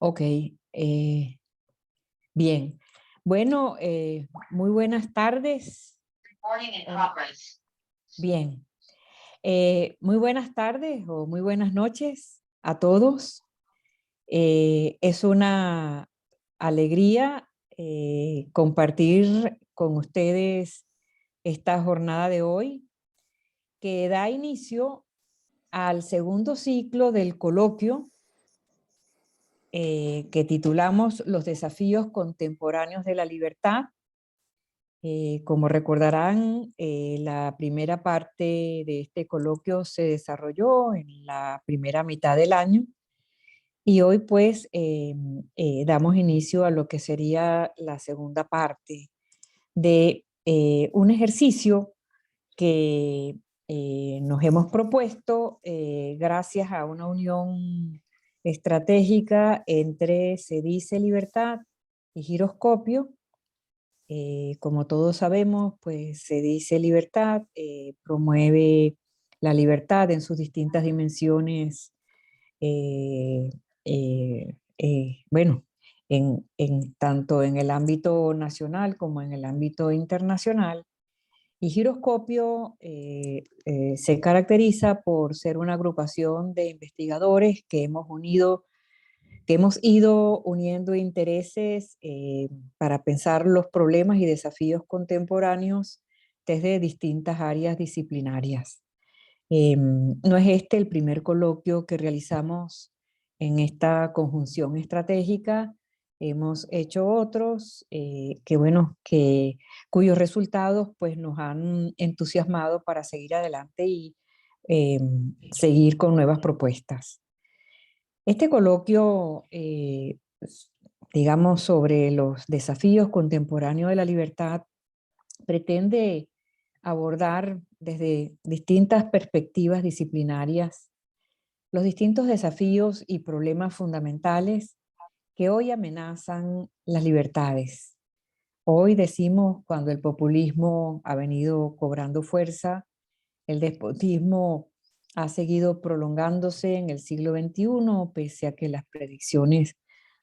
Ok, bien. Bueno, muy buenas tardes. Recording in Bueno, progress. bien. Muy buenas tardes o muy buenas noches a todos. Es una alegría compartir con ustedes esta jornada de hoy que da inicio al segundo ciclo del coloquio que titulamos Los desafíos contemporáneos de la libertad. Como recordarán, la primera parte de este coloquio se desarrolló en la primera mitad del año y hoy pues damos inicio a lo que sería la segunda parte de un ejercicio que nos hemos propuesto gracias a una unión estratégica entre Se Dice Libertad y Giroscopio. Como todos sabemos, pues Se Dice Libertad promueve la libertad en sus distintas dimensiones, eh, bueno, tanto en el ámbito nacional como en el ámbito internacional. Y Giroscopio se caracteriza por ser una agrupación de investigadores que hemos ido uniendo intereses para pensar los problemas y desafíos contemporáneos desde distintas áreas disciplinarias. No es este el primer coloquio que realizamos en esta conjunción estratégica. Hemos hecho otros cuyos resultados pues, nos han entusiasmado para seguir adelante y seguir con nuevas propuestas. Este coloquio, digamos, sobre los desafíos contemporáneos de la libertad, pretende abordar desde distintas perspectivas disciplinarias los distintos desafíos y problemas fundamentales que hoy amenazan las libertades. Hoy decimos, cuando el populismo ha venido cobrando fuerza, el despotismo ha seguido prolongándose en el siglo XXI, pese a que las predicciones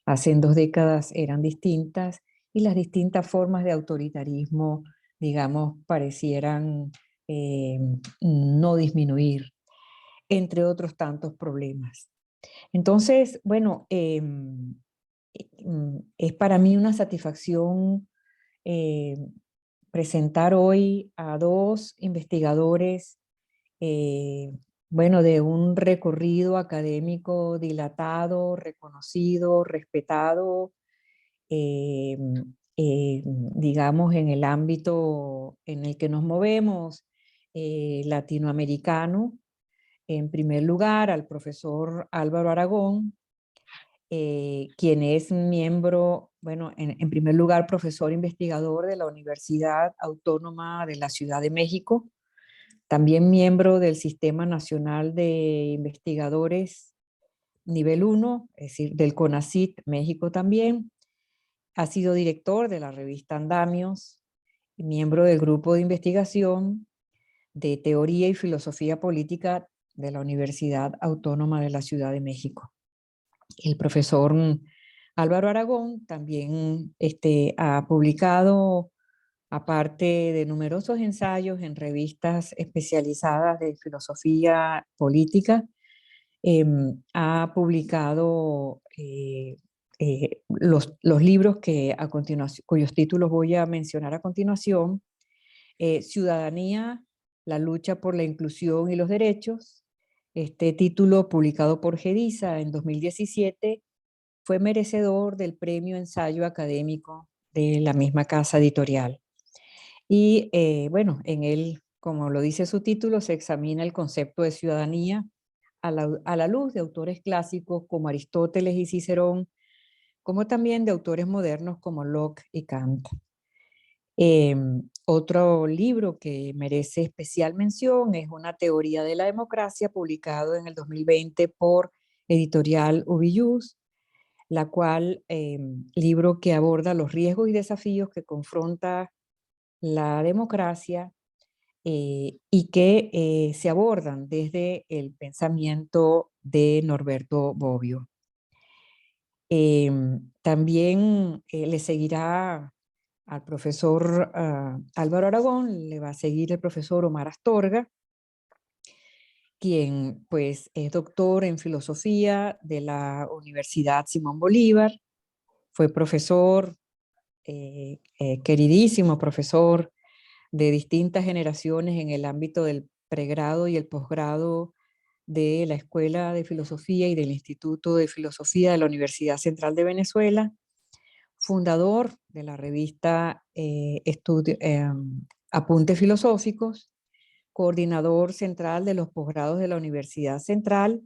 hace 2 décadas eran distintas y las distintas formas de autoritarismo, digamos, parecieran eh, no disminuir, entre otros tantos problemas. Entonces, bueno, es para mí una satisfacción eh, presentar hoy a 2 investigadores bueno, de un recorrido académico dilatado, reconocido, respetado, eh, digamos, en el ámbito en el que nos movemos, latinoamericano. En primer lugar, al profesor Álvaro Aragón, quien es miembro, bueno, en primer lugar, profesor investigador de la Universidad Autónoma de la Ciudad de México, también miembro del Sistema Nacional de Investigadores nivel 1, es decir, del CONACYT México también. Ha sido director de la revista Andamios y miembro del grupo de investigación de Teoría y Filosofía Política de la Universidad Autónoma de la Ciudad de México. El profesor Álvaro Aragón también ha publicado, aparte de numerosos ensayos en revistas especializadas de filosofía política, ha publicado los libros que a continuación, cuyos títulos voy a mencionar a continuación: Ciudadanía, la lucha por la inclusión y los derechos. Este título, publicado por GEDISA en 2017, fue merecedor del Premio Ensayo Académico de la misma casa editorial. Y bueno, en él, como lo dice su título, se examina el concepto de ciudadanía a la luz de autores clásicos como Aristóteles y Cicerón, como también de autores modernos como Locke y Kant. Otro libro que merece especial mención es Una teoría de la democracia, publicado en el 2020 por Editorial Ubiyús, la cual libro que aborda los riesgos y desafíos que confronta la democracia y que se abordan desde el pensamiento de Norberto Bobbio. También le seguirá al profesor Álvaro Aragón, le va a seguir el profesor Omar Astorga, quien pues es doctor en filosofía de la Universidad Simón Bolívar, fue profesor, queridísimo profesor de distintas generaciones en el ámbito del pregrado y el posgrado de la Escuela de Filosofía y del Instituto de Filosofía de la Universidad Central de Venezuela, fundador de la revista Apuntes Filosóficos, coordinador central de los posgrados de la Universidad Central,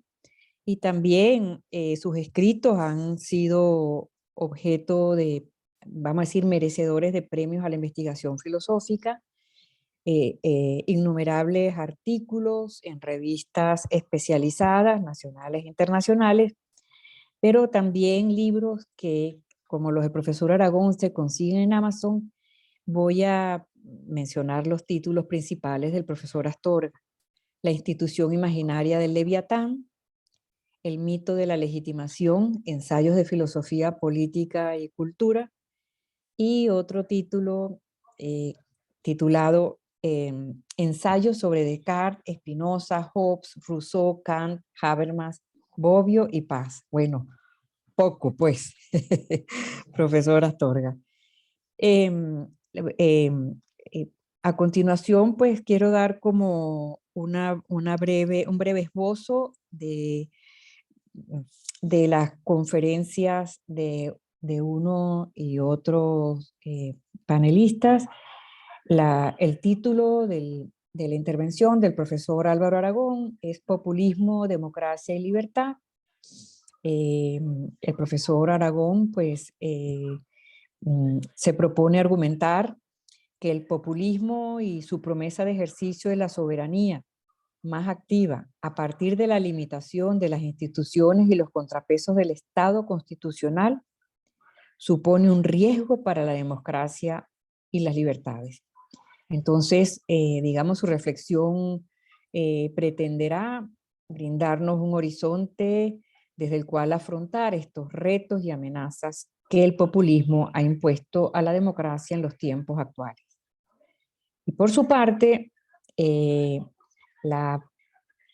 y también sus escritos han sido objeto de, vamos a decir, merecedores de premios a la investigación filosófica, innumerables artículos en revistas especializadas, nacionales e internacionales, pero también libros que, como los del profesor Aragón, se consiguen en Amazon. Voy a mencionar los títulos principales del profesor Astorga: La institución imaginaria del Leviatán, El mito de la legitimación, ensayos de filosofía, política y cultura, y otro título titulado Ensayos sobre Descartes, Spinoza, Hobbes, Rousseau, Kant, Habermas, Bobbio y Paz. Bueno, poco pues, profesor Astorga. Em, em, eh, a continuación, pues quiero dar como un breve esbozo de las conferencias de uno y otros panelistas. El título de la intervención del profesor Álvaro Aragón es Populismo, Democracia y Libertad. El profesor Aragón, pues, se propone argumentar que el populismo y su promesa de ejercicio de la soberanía más activa a partir de la limitación de las instituciones y los contrapesos del Estado constitucional supone un riesgo para la democracia y las libertades. Entonces, digamos, su reflexión pretenderá brindarnos un horizonte desde el cual afrontar estos retos y amenazas que el populismo ha impuesto a la democracia en los tiempos actuales. Y por su parte, la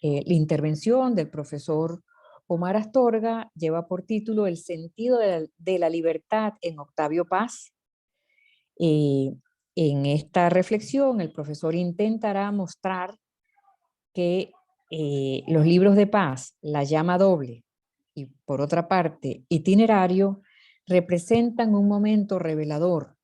intervención del profesor Omar Astorga lleva por título El sentido de la libertad en Octavio Paz. En esta reflexión, el profesor intentará mostrar que los libros de Paz, La llama doble y, por otra parte, Itinerario, representan un momento revelador.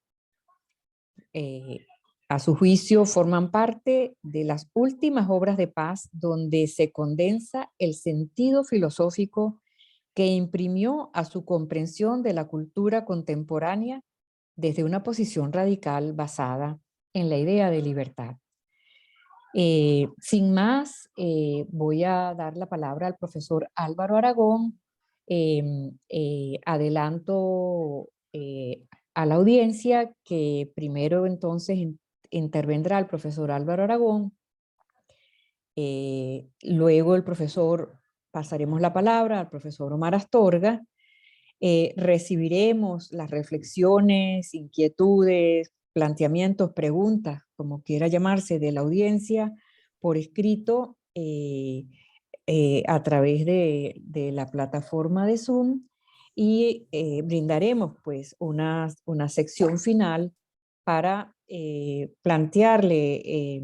A su juicio, forman parte de las últimas obras de Paz donde se condensa el sentido filosófico que imprimió a su comprensión de la cultura contemporánea desde una posición radical basada en la idea de libertad. Sin más, voy a dar la palabra al profesor Álvaro Aragón. Adelanto a la audiencia que primero entonces intervendrá el profesor Álvaro Aragón, luego pasaremos la palabra al profesor Omar Astorga, recibiremos las reflexiones, inquietudes, planteamientos, preguntas, como quiera llamarse, de la audiencia por escrito a través de la plataforma de Zoom, y brindaremos pues una sección final para plantearle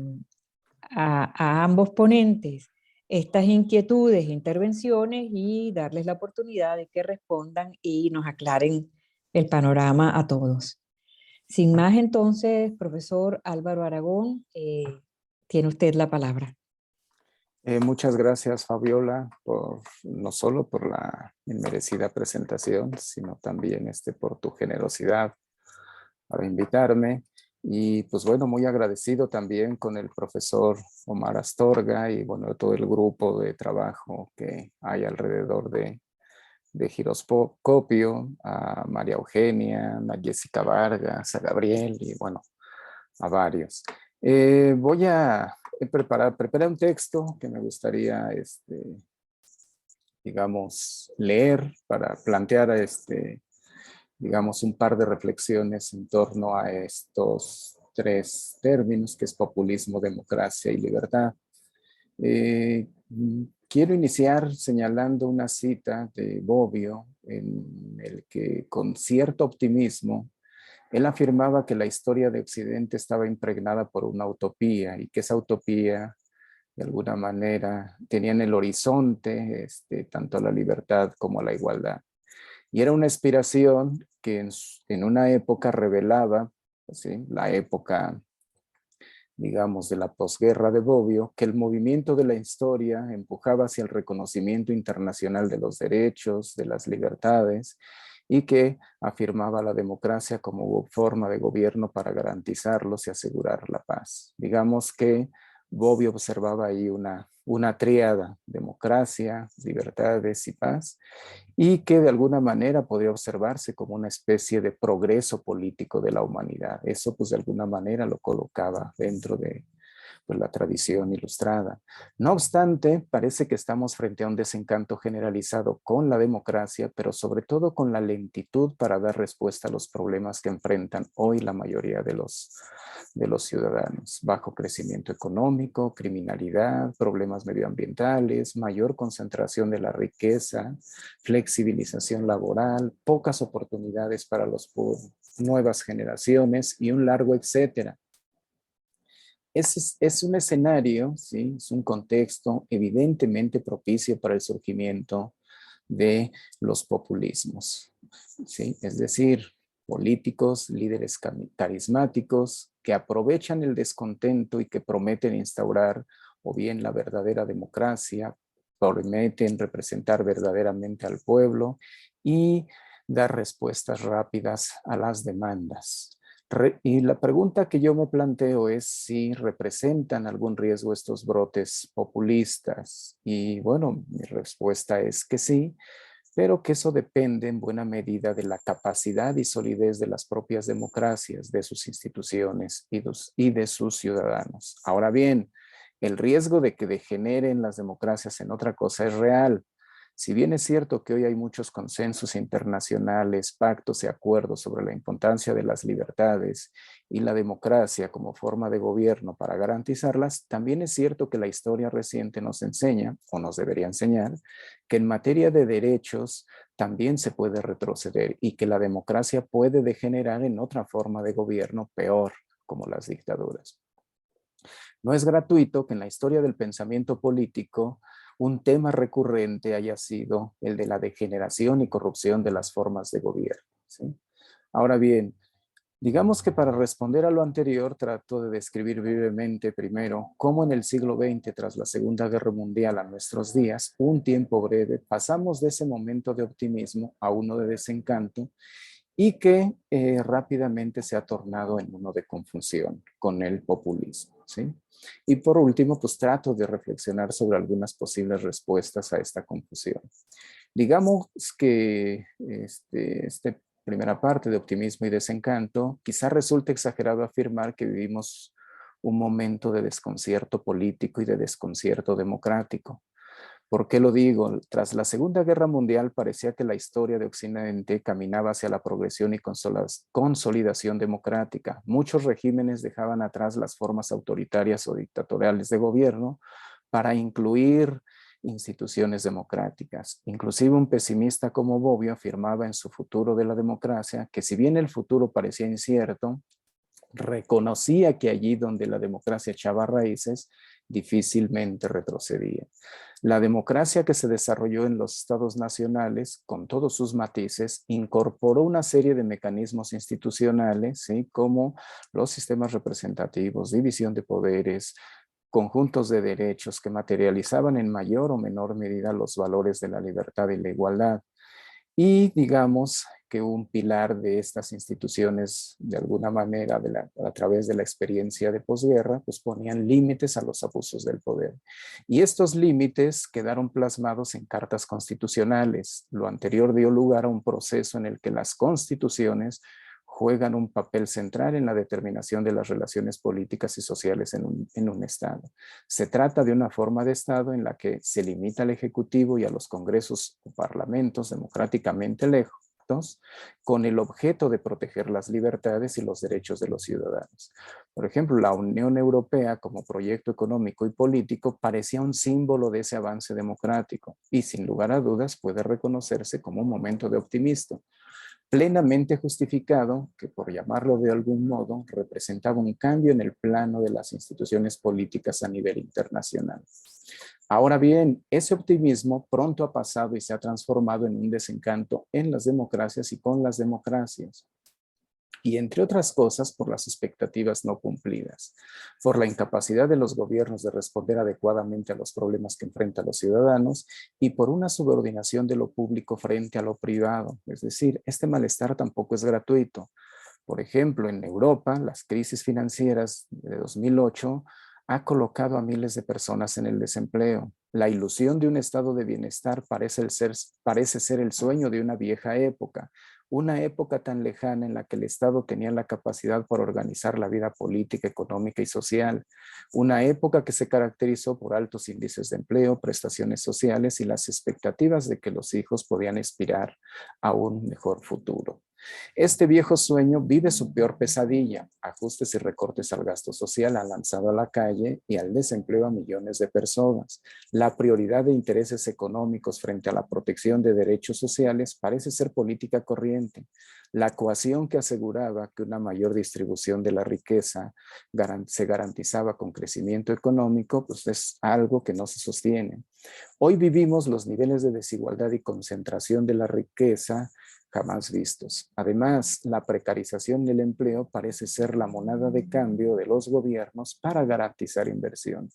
a ambos ponentes estas inquietudes, intervenciones, y darles la oportunidad de que respondan y nos aclaren el panorama a todos. Sin más, entonces, profesor Álvaro Aragón, tiene usted la palabra. Muchas gracias, Fabiola, no solo por la inmerecida presentación, sino también por tu generosidad para invitarme. Y pues bueno, muy agradecido también con el profesor Omar Astorga y bueno, todo el grupo de trabajo que hay alrededor de Giroscopio, a María Eugenia, a Jessica Vargas, a Gabriel y bueno, a varios. Voy a preparé un texto que me gustaría digamos, leer para plantear digamos, un par de reflexiones en torno a estos tres términos, que es populismo, democracia y libertad. Quiero iniciar señalando una cita de Bobbio en el que, con cierto optimismo, él afirmaba que la historia de Occidente estaba impregnada por una utopía y que esa utopía, de alguna manera, tenía en el horizonte tanto la libertad como la igualdad. Y era una aspiración que en una época revelaba, ¿sí?, la época, digamos, de la posguerra de Bobbio, que el movimiento de la historia empujaba hacia el reconocimiento internacional de los derechos, de las libertades, y que afirmaba la democracia como forma de gobierno para garantizarlos y asegurar la paz. Digamos que Bobbio observaba ahí una tríada: democracia, libertades y paz, y que de alguna manera podría observarse como una especie de progreso político de la humanidad. Eso, pues, de alguna manera lo colocaba dentro de, pues, la tradición ilustrada. No obstante, parece que estamos frente a un desencanto generalizado con la democracia, pero sobre todo con la lentitud para dar respuesta a los problemas que enfrentan hoy la mayoría de los ciudadanos: bajo crecimiento económico, criminalidad, problemas medioambientales, mayor concentración de la riqueza, flexibilización laboral, pocas oportunidades para las nuevas generaciones y un largo etcétera. Es un escenario, ¿sí?, es un contexto evidentemente propicio para el surgimiento de los populismos, ¿sí? Es decir, políticos, líderes carismáticos que aprovechan el descontento y que prometen instaurar o bien la verdadera democracia, prometen representar verdaderamente al pueblo y dar respuestas rápidas a las demandas. Y la pregunta que yo me planteo es si representan algún riesgo estos brotes populistas. Y bueno, mi respuesta es que sí, pero que eso depende en buena medida de la capacidad y solidez de las propias democracias, de sus instituciones y de sus ciudadanos. Ahora bien, el riesgo de que degeneren las democracias en otra cosa es real. Si bien es cierto que hoy hay muchos consensos internacionales, pactos y acuerdos sobre la importancia de las libertades y la democracia como forma de gobierno para garantizarlas, también es cierto que la historia reciente nos enseña, o nos debería enseñar, que en materia de derechos también se puede retroceder y que la democracia puede degenerar en otra forma de gobierno peor, como las dictaduras. No es gratuito que en la historia del pensamiento político un tema recurrente haya sido el de la degeneración y corrupción de las formas de gobierno, ¿sí? Ahora bien, digamos que para responder a lo anterior trato de describir brevemente primero cómo en el siglo XX, tras la Segunda Guerra Mundial a nuestros días, un tiempo breve, pasamos de ese momento de optimismo a uno de desencanto y que rápidamente se ha tornado en uno de confusión con el populismo, ¿sí? Y por último, pues trato de reflexionar sobre algunas posibles respuestas a esta confusión. Digamos que esta primera parte de optimismo y desencanto, quizá resulte exagerado afirmar que vivimos un momento de desconcierto político y de desconcierto democrático. ¿Por qué lo digo? Tras la Segunda Guerra Mundial parecía que la historia de Occidente caminaba hacia la progresión y consolidación democrática. Muchos regímenes dejaban atrás las formas autoritarias o dictatoriales de gobierno para incluir instituciones democráticas. Inclusive un pesimista como Bobbio afirmaba en su Futuro de la Democracia que, si bien el futuro parecía incierto, reconocía que allí donde la democracia echaba raíces, difícilmente retrocedía. La democracia que se desarrolló en los estados nacionales, con todos sus matices, incorporó una serie de mecanismos institucionales, ¿sí?, como los sistemas representativos, división de poderes, conjuntos de derechos que materializaban en mayor o menor medida los valores de la libertad y la igualdad. Y digamos que un pilar de estas instituciones, de alguna manera, a través de la experiencia de posguerra, pues ponían límites a los abusos del poder. Y estos límites quedaron plasmados en cartas constitucionales. Lo anterior dio lugar a un proceso en el que las constituciones juegan un papel central en la determinación de las relaciones políticas y sociales en un Estado. Se trata de una forma de Estado en la que se limita al Ejecutivo y a los congresos o parlamentos democráticamente electos con el objeto de proteger las libertades y los derechos de los ciudadanos. Por ejemplo, la Unión Europea como proyecto económico y político parecía un símbolo de ese avance democrático y sin lugar a dudas puede reconocerse como un momento de optimismo plenamente justificado, que por llamarlo de algún modo, representaba un cambio en el plano de las instituciones políticas a nivel internacional. Ahora bien, ese optimismo pronto ha pasado y se ha transformado en un desencanto en las democracias y con las democracias. Y entre otras cosas por las expectativas no cumplidas, por la incapacidad de los gobiernos de responder adecuadamente a los problemas que enfrentan los ciudadanos y por una subordinación de lo público frente a lo privado. Es decir, este malestar tampoco es gratuito. Por ejemplo, en Europa, las crisis financieras de 2008 ha colocado a miles de personas en el desempleo. La ilusión de un estado de bienestar parece ser el sueño de una época tan lejana en la que el Estado tenía la capacidad para organizar la vida política, económica y social, una época que se caracterizó por altos índices de empleo, prestaciones sociales y las expectativas de que los hijos podían aspirar a un mejor futuro. Este viejo sueño vive su peor pesadilla. Ajustes y recortes al gasto social han lanzado a la calle y al desempleo a millones de personas. La prioridad de intereses económicos frente a la protección de derechos sociales parece ser política corriente. La coacción que aseguraba que una mayor distribución de la riqueza se garantizaba con crecimiento económico, pues es algo que no se sostiene. Hoy vivimos los niveles de desigualdad y concentración de la riqueza jamás vistos. Además, la precarización del empleo parece ser la moneda de cambio de los gobiernos para garantizar inversión.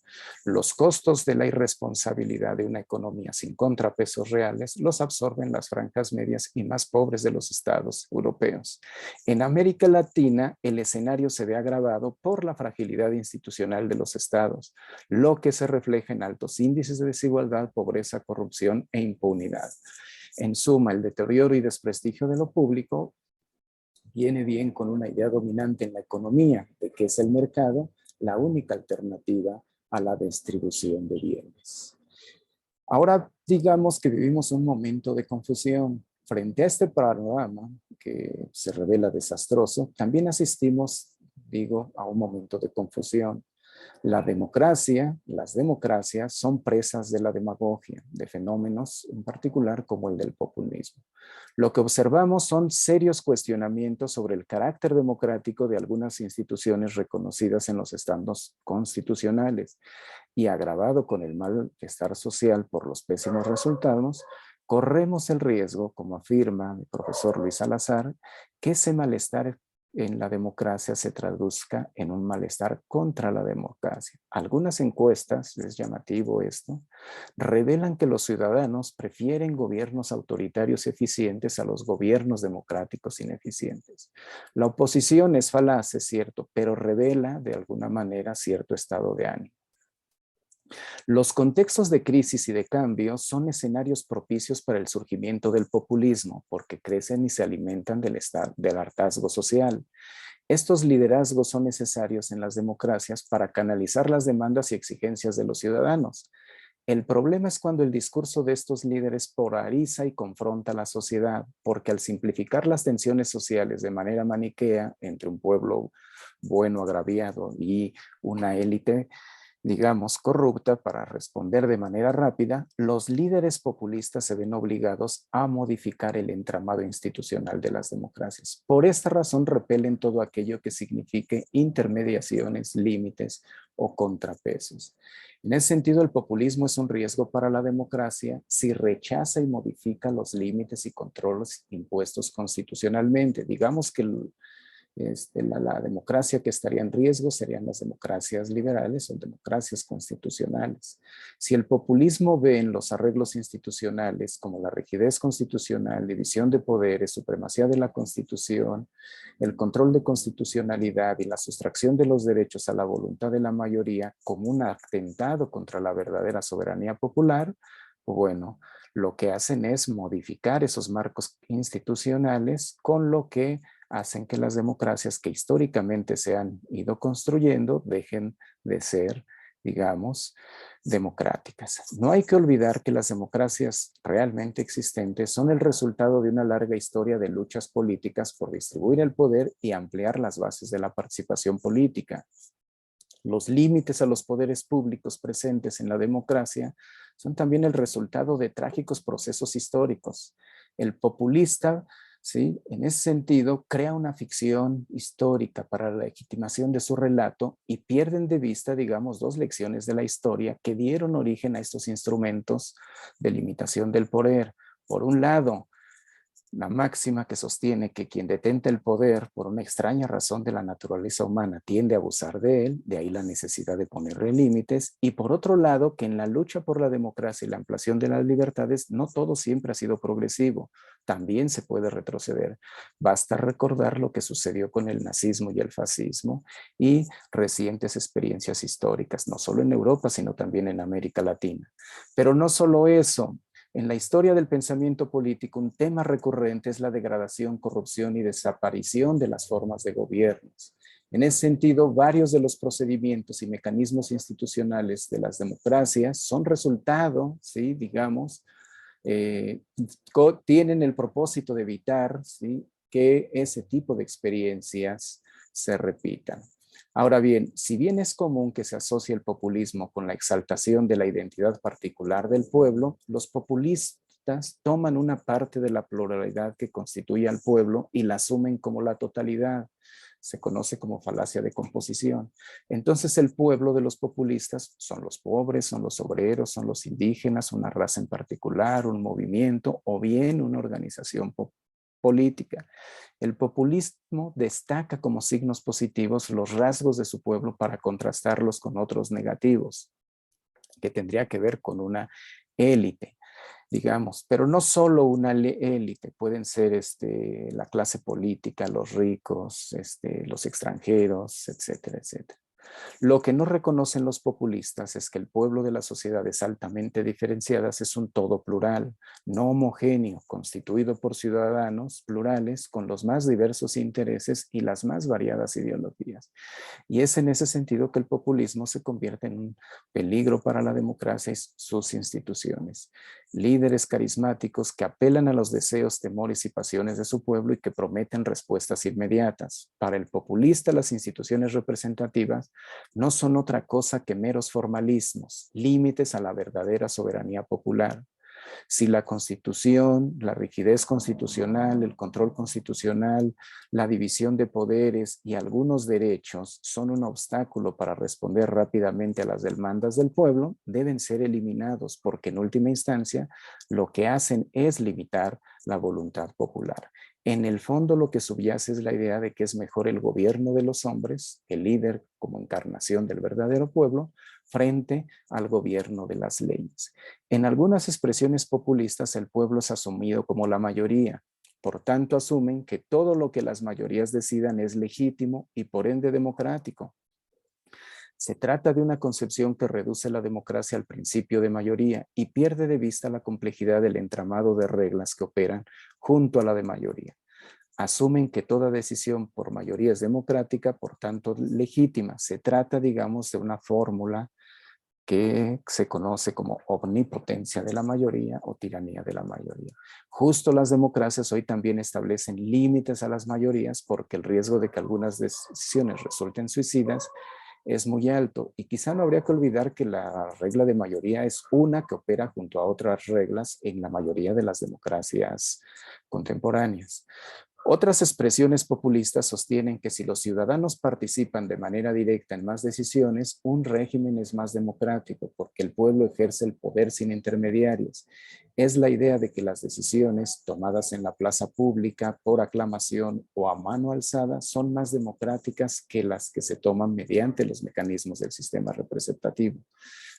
Los costos de la irresponsabilidad de una economía sin contrapesos reales los absorben las franjas medias y más pobres de los estados europeos. En América Latina, el escenario se ve agravado por la fragilidad institucional de los estados, lo que se refleja en altos índices de desigualdad, pobreza, corrupción e impunidad. En suma, el deterioro y desprestigio de lo público viene bien con una idea dominante en la economía de que es el mercado la única alternativa a la distribución de bienes. Ahora digamos que vivimos un momento de confusión. Frente a este panorama que se revela desastroso, también asistimos, a un momento de confusión. La democracia, las democracias son presas de la demagogia, de fenómenos en particular como el del populismo. Lo que observamos son serios cuestionamientos sobre el carácter democrático de algunas instituciones reconocidas en los estados constitucionales y agravado con el malestar social por los pésimos resultados, corremos el riesgo, como afirma el profesor Luis Salazar, que ese malestar en la democracia se traduzca en un malestar contra la democracia. Algunas encuestas, es llamativo esto, revelan que los ciudadanos prefieren gobiernos autoritarios eficientes a los gobiernos democráticos ineficientes. La oposición es falaz, es cierto, pero revela de alguna manera cierto estado de ánimo. Los contextos de crisis y de cambio son escenarios propicios para el surgimiento del populismo porque crecen y se alimentan del hartazgo social. Estos liderazgos son necesarios en las democracias para canalizar las demandas y exigencias de los ciudadanos. El problema es cuando el discurso de estos líderes polariza y confronta a la sociedad, porque al simplificar las tensiones sociales de manera maniquea entre un pueblo bueno agraviado y una élite, corrupta para responder de manera rápida, los líderes populistas se ven obligados a modificar el entramado institucional de las democracias. Por esta razón repelen todo aquello que signifique intermediaciones, límites o contrapesos. En ese sentido, el populismo es un riesgo para la democracia si rechaza y modifica los límites y controles impuestos constitucionalmente. Digamos que la democracia que estaría en riesgo serían las democracias liberales o democracias constitucionales. Si el populismo ve en los arreglos institucionales como la rigidez constitucional, división de poderes, supremacía de la Constitución, el control de constitucionalidad y la sustracción de los derechos a la voluntad de la mayoría como un atentado contra la verdadera soberanía popular, bueno, lo que hacen es modificar esos marcos institucionales con lo que hacen que las democracias que históricamente se han ido construyendo dejen de ser, digamos, democráticas. No hay que olvidar que las democracias realmente existentes son el resultado de una larga historia de luchas políticas por distribuir el poder y ampliar las bases de la participación política. Los límites a los poderes públicos presentes en la democracia son también el resultado de trágicos procesos históricos. El populista, ¿sí?, en ese sentido, crea una ficción histórica para la legitimación de su relato y pierden de vista, digamos, dos lecciones de la historia que dieron origen a estos instrumentos de limitación del poder. Por un lado, la máxima que sostiene que quien detenta el poder por una extraña razón de la naturaleza humana tiende a abusar de él, de ahí la necesidad de ponerle límites, y por otro lado, que en la lucha por la democracia y la ampliación de las libertades, no todo siempre ha sido progresivo, también se puede retroceder. Basta recordar lo que sucedió con el nazismo y el fascismo y recientes experiencias históricas, no solo en Europa, sino también en América Latina. Pero no solo eso. En la historia del pensamiento político, un tema recurrente es la degradación, corrupción y desaparición de las formas de gobiernos. En ese sentido, varios de los procedimientos y mecanismos institucionales de las democracias son resultado, ¿sí?, digamos, tienen el propósito de evitar, ¿sí?, que ese tipo de experiencias se repitan. Ahora bien, si bien es común que se asocie el populismo con la exaltación de la identidad particular del pueblo, los populistas toman una parte de la pluralidad que constituye al pueblo y la asumen como la totalidad. Se conoce como falacia de composición. Entonces el pueblo de los populistas son los pobres, son los obreros, son los indígenas, una raza en particular, un movimiento o bien una organización política. El populismo destaca como signos positivos los rasgos de su pueblo para contrastarlos con otros negativos, que tendría que ver con una élite, digamos, pero no solo una élite, pueden ser la clase política, los ricos, los extranjeros, etcétera, etcétera. Lo que no reconocen los populistas es que el pueblo de las sociedades altamente diferenciadas es un todo plural, no homogéneo, constituido por ciudadanos plurales con los más diversos intereses y las más variadas ideologías. Y es en ese sentido que el populismo se convierte en un peligro para la democracia y sus instituciones. Líderes carismáticos que apelan a los deseos, temores y pasiones de su pueblo y que prometen respuestas inmediatas. Para el populista, las instituciones representativas no son otra cosa que meros formalismos, límites a la verdadera soberanía popular. Si la Constitución, la rigidez constitucional, el control constitucional, la división de poderes y algunos derechos son un obstáculo para responder rápidamente a las demandas del pueblo, deben ser eliminados porque en última instancia lo que hacen es limitar la voluntad popular. En el fondo lo que subyace es la idea de que es mejor el gobierno de los hombres, el líder como encarnación del verdadero pueblo, frente al gobierno de las leyes. En algunas expresiones populistas el pueblo es asumido como la mayoría. Por tanto, asumen que todo lo que las mayorías decidan es legítimo y por ende democrático. Se trata de una concepción que reduce la democracia al principio de mayoría y pierde de vista la complejidad del entramado de reglas que operan junto a la de mayoría. Asumen que toda decisión por mayoría es democrática, por tanto legítima. Se trata, digamos, de una fórmula que se conoce como omnipotencia de la mayoría o tiranía de la mayoría. Justo las democracias hoy también establecen límites a las mayorías porque el riesgo de que algunas decisiones resulten suicidas es muy alto y quizá no habría que olvidar que la regla de mayoría es una que opera junto a otras reglas en la mayoría de las democracias contemporáneas. Otras expresiones populistas sostienen que si los ciudadanos participan de manera directa en más decisiones, un régimen es más democrático porque el pueblo ejerce el poder sin intermediarios. Es la idea de que las decisiones tomadas en la plaza pública por aclamación o a mano alzada son más democráticas que las que se toman mediante los mecanismos del sistema representativo.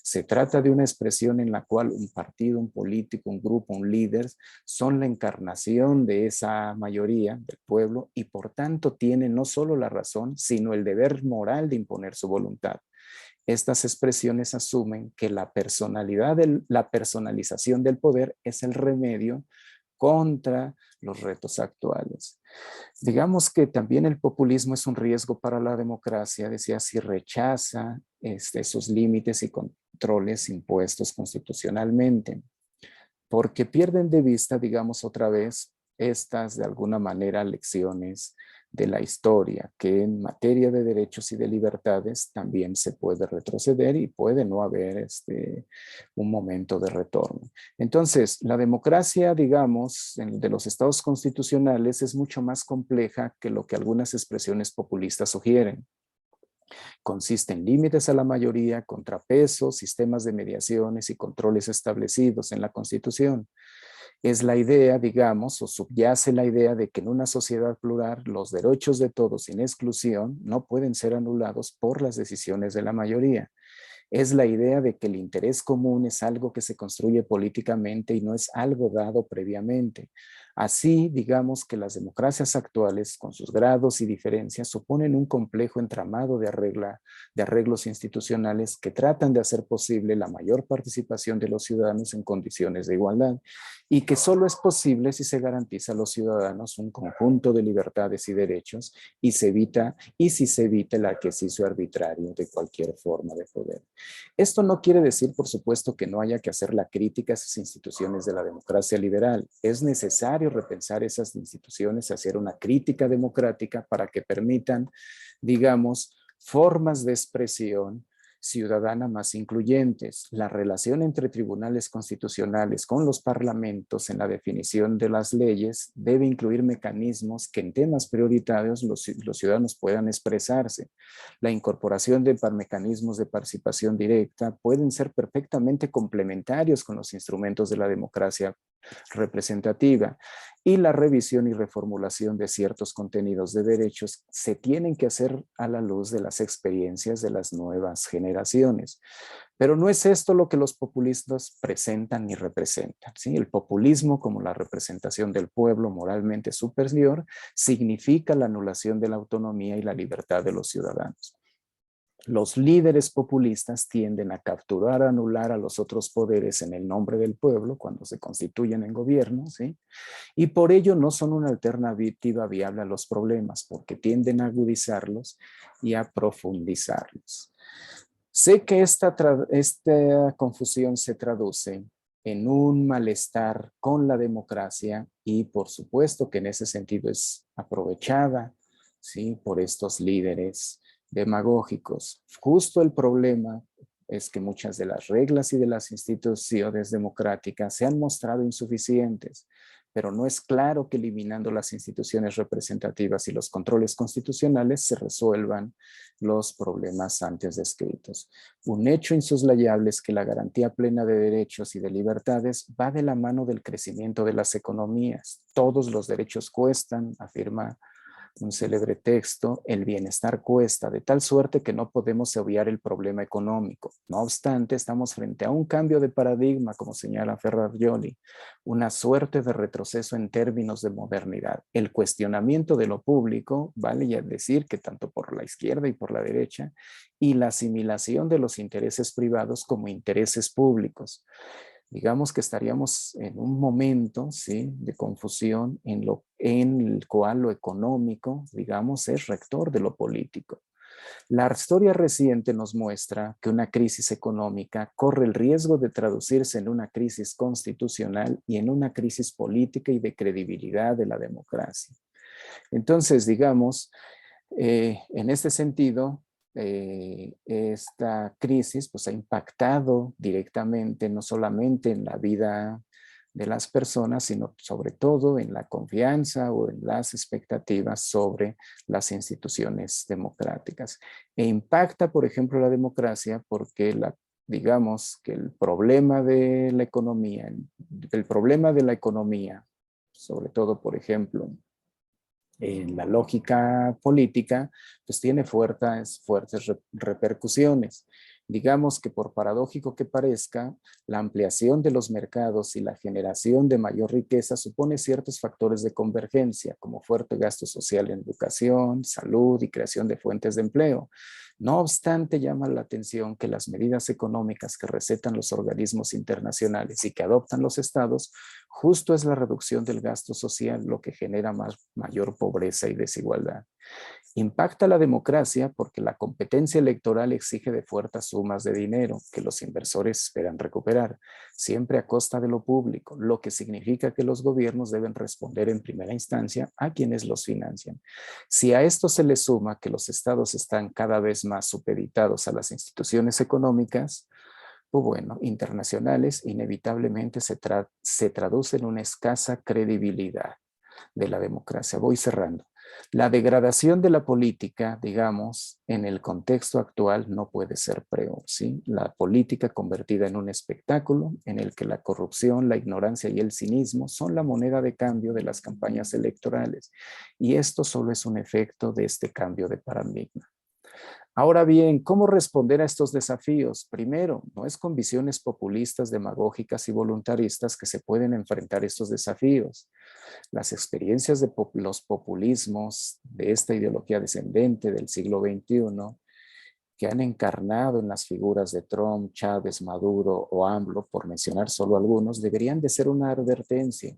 Se trata de una expresión en la cual un partido, un político, un grupo, un líder son la encarnación de esa mayoría del pueblo y por tanto tienen no solo la razón, sino el deber moral de imponer su voluntad. Estas expresiones asumen que la personalización del poder es el remedio contra los retos actuales. Digamos que también el populismo es un riesgo para la democracia, decía, si rechaza esos límites y controles impuestos constitucionalmente, porque pierden de vista, digamos otra vez, estas de alguna manera lecciones de la historia, que en materia de derechos y de libertades también se puede retroceder y puede no haber un momento de retorno. Entonces, la democracia, digamos, de los estados constitucionales es mucho más compleja que lo que algunas expresiones populistas sugieren. Consiste en límites a la mayoría, contrapesos, sistemas de mediaciones y controles establecidos en la Constitución. Es la idea, digamos, o subyace la idea de que en una sociedad plural los derechos de todos sin exclusión no pueden ser anulados por las decisiones de la mayoría. Es la idea de que el interés común es algo que se construye políticamente y no es algo dado previamente. Así, digamos que las democracias actuales, con sus grados y diferencias, suponen un complejo entramado de arreglos institucionales que tratan de hacer posible la mayor participación de los ciudadanos en condiciones de igualdad y que solo es posible si se garantiza a los ciudadanos un conjunto de libertades y derechos y si se evita el ejercicio arbitrario de cualquier forma de poder. Esto no quiere decir, por supuesto, que no haya que hacer la crítica a esas instituciones de la democracia liberal. Es necesario repensar esas instituciones, hacer una crítica democrática para que permitan, digamos, formas de expresión ciudadana más incluyentes. La relación entre tribunales constitucionales con los parlamentos en la definición de las leyes debe incluir mecanismos que en temas prioritarios los ciudadanos puedan expresarse. La incorporación de mecanismos de participación directa pueden ser perfectamente complementarios con los instrumentos de la democracia representativa y la revisión y reformulación de ciertos contenidos de derechos se tienen que hacer a la luz de las experiencias de las nuevas generaciones. Pero no es esto lo que los populistas presentan ni representan, ¿sí? El populismo, como la representación del pueblo moralmente superior, significa la anulación de la autonomía y la libertad de los ciudadanos. Los líderes populistas tienden a capturar, anular a los otros poderes en el nombre del pueblo cuando se constituyen en gobierno, ¿sí? Y por ello no son una alternativa viable a los problemas, porque tienden a agudizarlos y a profundizarlos. Sé que esta confusión se traduce en un malestar con la democracia y por supuesto que en ese sentido es aprovechada, ¿sí?, por estos líderes demagógicos. Justo el problema es que muchas de las reglas y de las instituciones democráticas se han mostrado insuficientes, pero no es claro que eliminando las instituciones representativas y los controles constitucionales se resuelvan los problemas antes descritos. Un hecho insoslayable es que la garantía plena de derechos y de libertades va de la mano del crecimiento de las economías. Todos los derechos cuestan, afirma un célebre texto, el bienestar cuesta, de tal suerte que no podemos obviar el problema económico. No obstante, estamos frente a un cambio de paradigma, como señala Ferrajoli, una suerte de retroceso en términos de modernidad. El cuestionamiento de lo público, vale decir que tanto por la izquierda y por la derecha, y la asimilación de los intereses privados como intereses públicos. Digamos que estaríamos en un momento, ¿sí?, de confusión en el cual lo económico, digamos, es rector de lo político. La historia reciente nos muestra que una crisis económica corre el riesgo de traducirse en una crisis constitucional y en una crisis política y de credibilidad de la democracia. Entonces, digamos, en este sentido, esta crisis pues, ha impactado directamente no solamente en la vida de las personas, sino sobre todo en la confianza o en las expectativas sobre las instituciones democráticas. E impacta, por ejemplo, la democracia porque digamos que el problema de la economía, sobre todo, por ejemplo, en la lógica política, pues tiene fuertes repercusiones. Digamos que por paradójico que parezca, la ampliación de los mercados y la generación de mayor riqueza supone ciertos factores de convergencia, como fuerte gasto social en educación, salud y creación de fuentes de empleo. No obstante, llama la atención que las medidas económicas que recetan los organismos internacionales y que adoptan los estados Justo es la reducción del gasto social lo que genera mayor pobreza y desigualdad. Impacta la democracia porque la competencia electoral exige de fuertes sumas de dinero que los inversores esperan recuperar, siempre a costa de lo público, lo que significa que los gobiernos deben responder en primera instancia a quienes los financian. Si a esto se le suma que los estados están cada vez más supeditados a las instituciones económicas, pues bueno, internacionales, inevitablemente se traduce en una escasa credibilidad de la democracia. Voy cerrando. La degradación de la política, digamos, en el contexto actual no puede ser peor, ¿sí? La política convertida en un espectáculo en el que la corrupción, la ignorancia y el cinismo son la moneda de cambio de las campañas electorales. Y esto solo es un efecto de este cambio de paradigma. Ahora bien, ¿cómo responder a estos desafíos? Primero, no es con visiones populistas, demagógicas y voluntaristas que se pueden enfrentar estos desafíos. Las experiencias de los populismos de esta ideología descendente del siglo XXI que han encarnado en las figuras de Trump, Chávez, Maduro o AMLO, por mencionar solo algunos, deberían de ser una advertencia.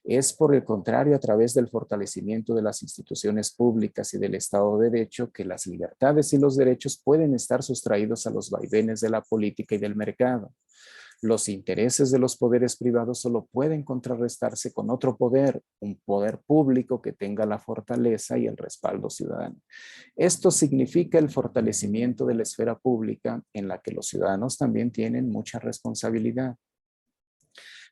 Es por el contrario a través del fortalecimiento de las instituciones públicas y del Estado de Derecho que las libertades y los derechos pueden estar sustraídos a los vaivenes de la política y del mercado. Los intereses de los poderes privados solo pueden contrarrestarse con otro poder, un poder público que tenga la fortaleza y el respaldo ciudadano. Esto significa el fortalecimiento de la esfera pública en la que los ciudadanos también tienen mucha responsabilidad.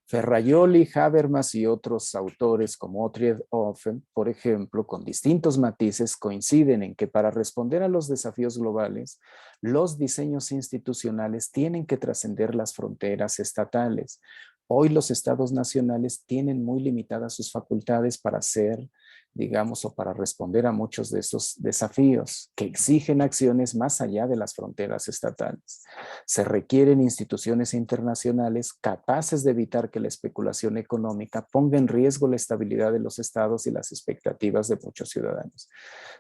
Ferrajoli, Habermas y otros autores como Otrid Offen, por ejemplo, con distintos matices, coinciden en que para responder a los desafíos globales, los diseños institucionales tienen que trascender las fronteras estatales. Hoy los estados nacionales tienen muy limitadas sus facultades para hacer, digamos, o para responder a muchos de estos desafíos que exigen acciones más allá de las fronteras estatales. Se requieren instituciones internacionales capaces de evitar que la especulación económica ponga en riesgo la estabilidad de los estados y las expectativas de muchos ciudadanos.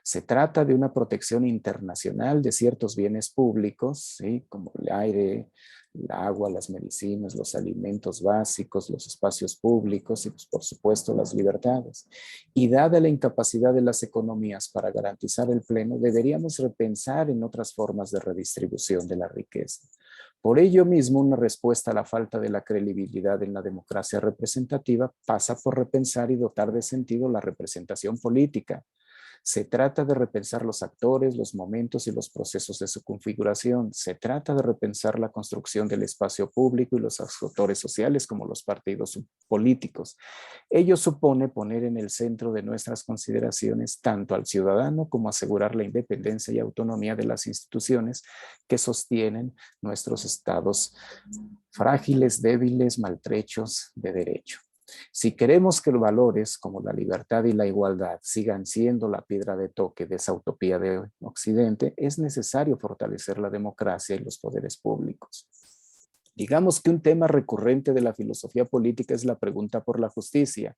Se trata de una protección internacional de ciertos bienes públicos, ¿sí? Como el aire, el agua, las medicinas, los alimentos básicos, los espacios públicos y, pues, por supuesto, las libertades. Y dada la incapacidad de las economías para garantizar el pleno, deberíamos repensar en otras formas de redistribución de la riqueza. Por ello mismo, una respuesta a la falta de la credibilidad en la democracia representativa pasa por repensar y dotar de sentido la representación política. Se trata de repensar los actores, los momentos y los procesos de su configuración. Se trata de repensar la construcción del espacio público y los actores sociales como los partidos políticos. Ello supone poner en el centro de nuestras consideraciones tanto al ciudadano como asegurar la independencia y autonomía de las instituciones que sostienen nuestros estados frágiles, débiles, maltrechos de derecho. Si queremos que los valores como la libertad y la igualdad sigan siendo la piedra de toque de esa utopía de Occidente, es necesario fortalecer la democracia y los poderes públicos. Digamos que un tema recurrente de la filosofía política es la pregunta por la justicia.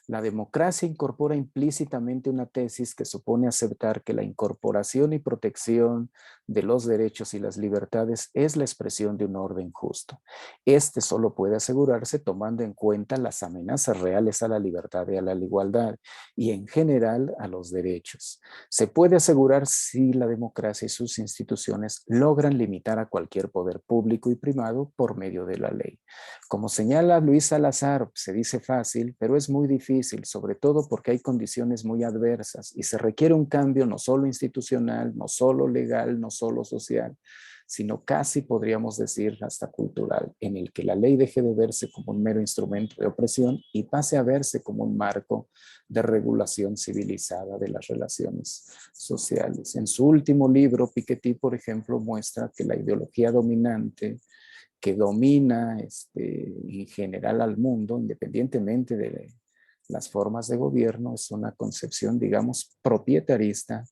La democracia incorpora implícitamente una tesis que supone aceptar que la incorporación y protección de los derechos y las libertades es la expresión de un orden justo. Este solo puede asegurarse tomando en cuenta las amenazas reales a la libertad y a la igualdad y en general a los derechos. Se puede asegurar si la democracia y sus instituciones logran limitar a cualquier poder público y privado por medio de la ley. Como señala Luis Salazar, se dice fácil, pero es muy difícil, sobre todo porque hay condiciones muy adversas y se requiere un cambio no solo institucional, no solo legal, no solo social, sino casi podríamos decir hasta cultural, en el que la ley deje de verse como un mero instrumento de opresión y pase a verse como un marco de regulación civilizada de las relaciones sociales. En su último libro, Piketty, por ejemplo, muestra que la ideología dominante que domina en general al mundo, independientemente de las formas de gobierno, es una concepción, digamos, propietarista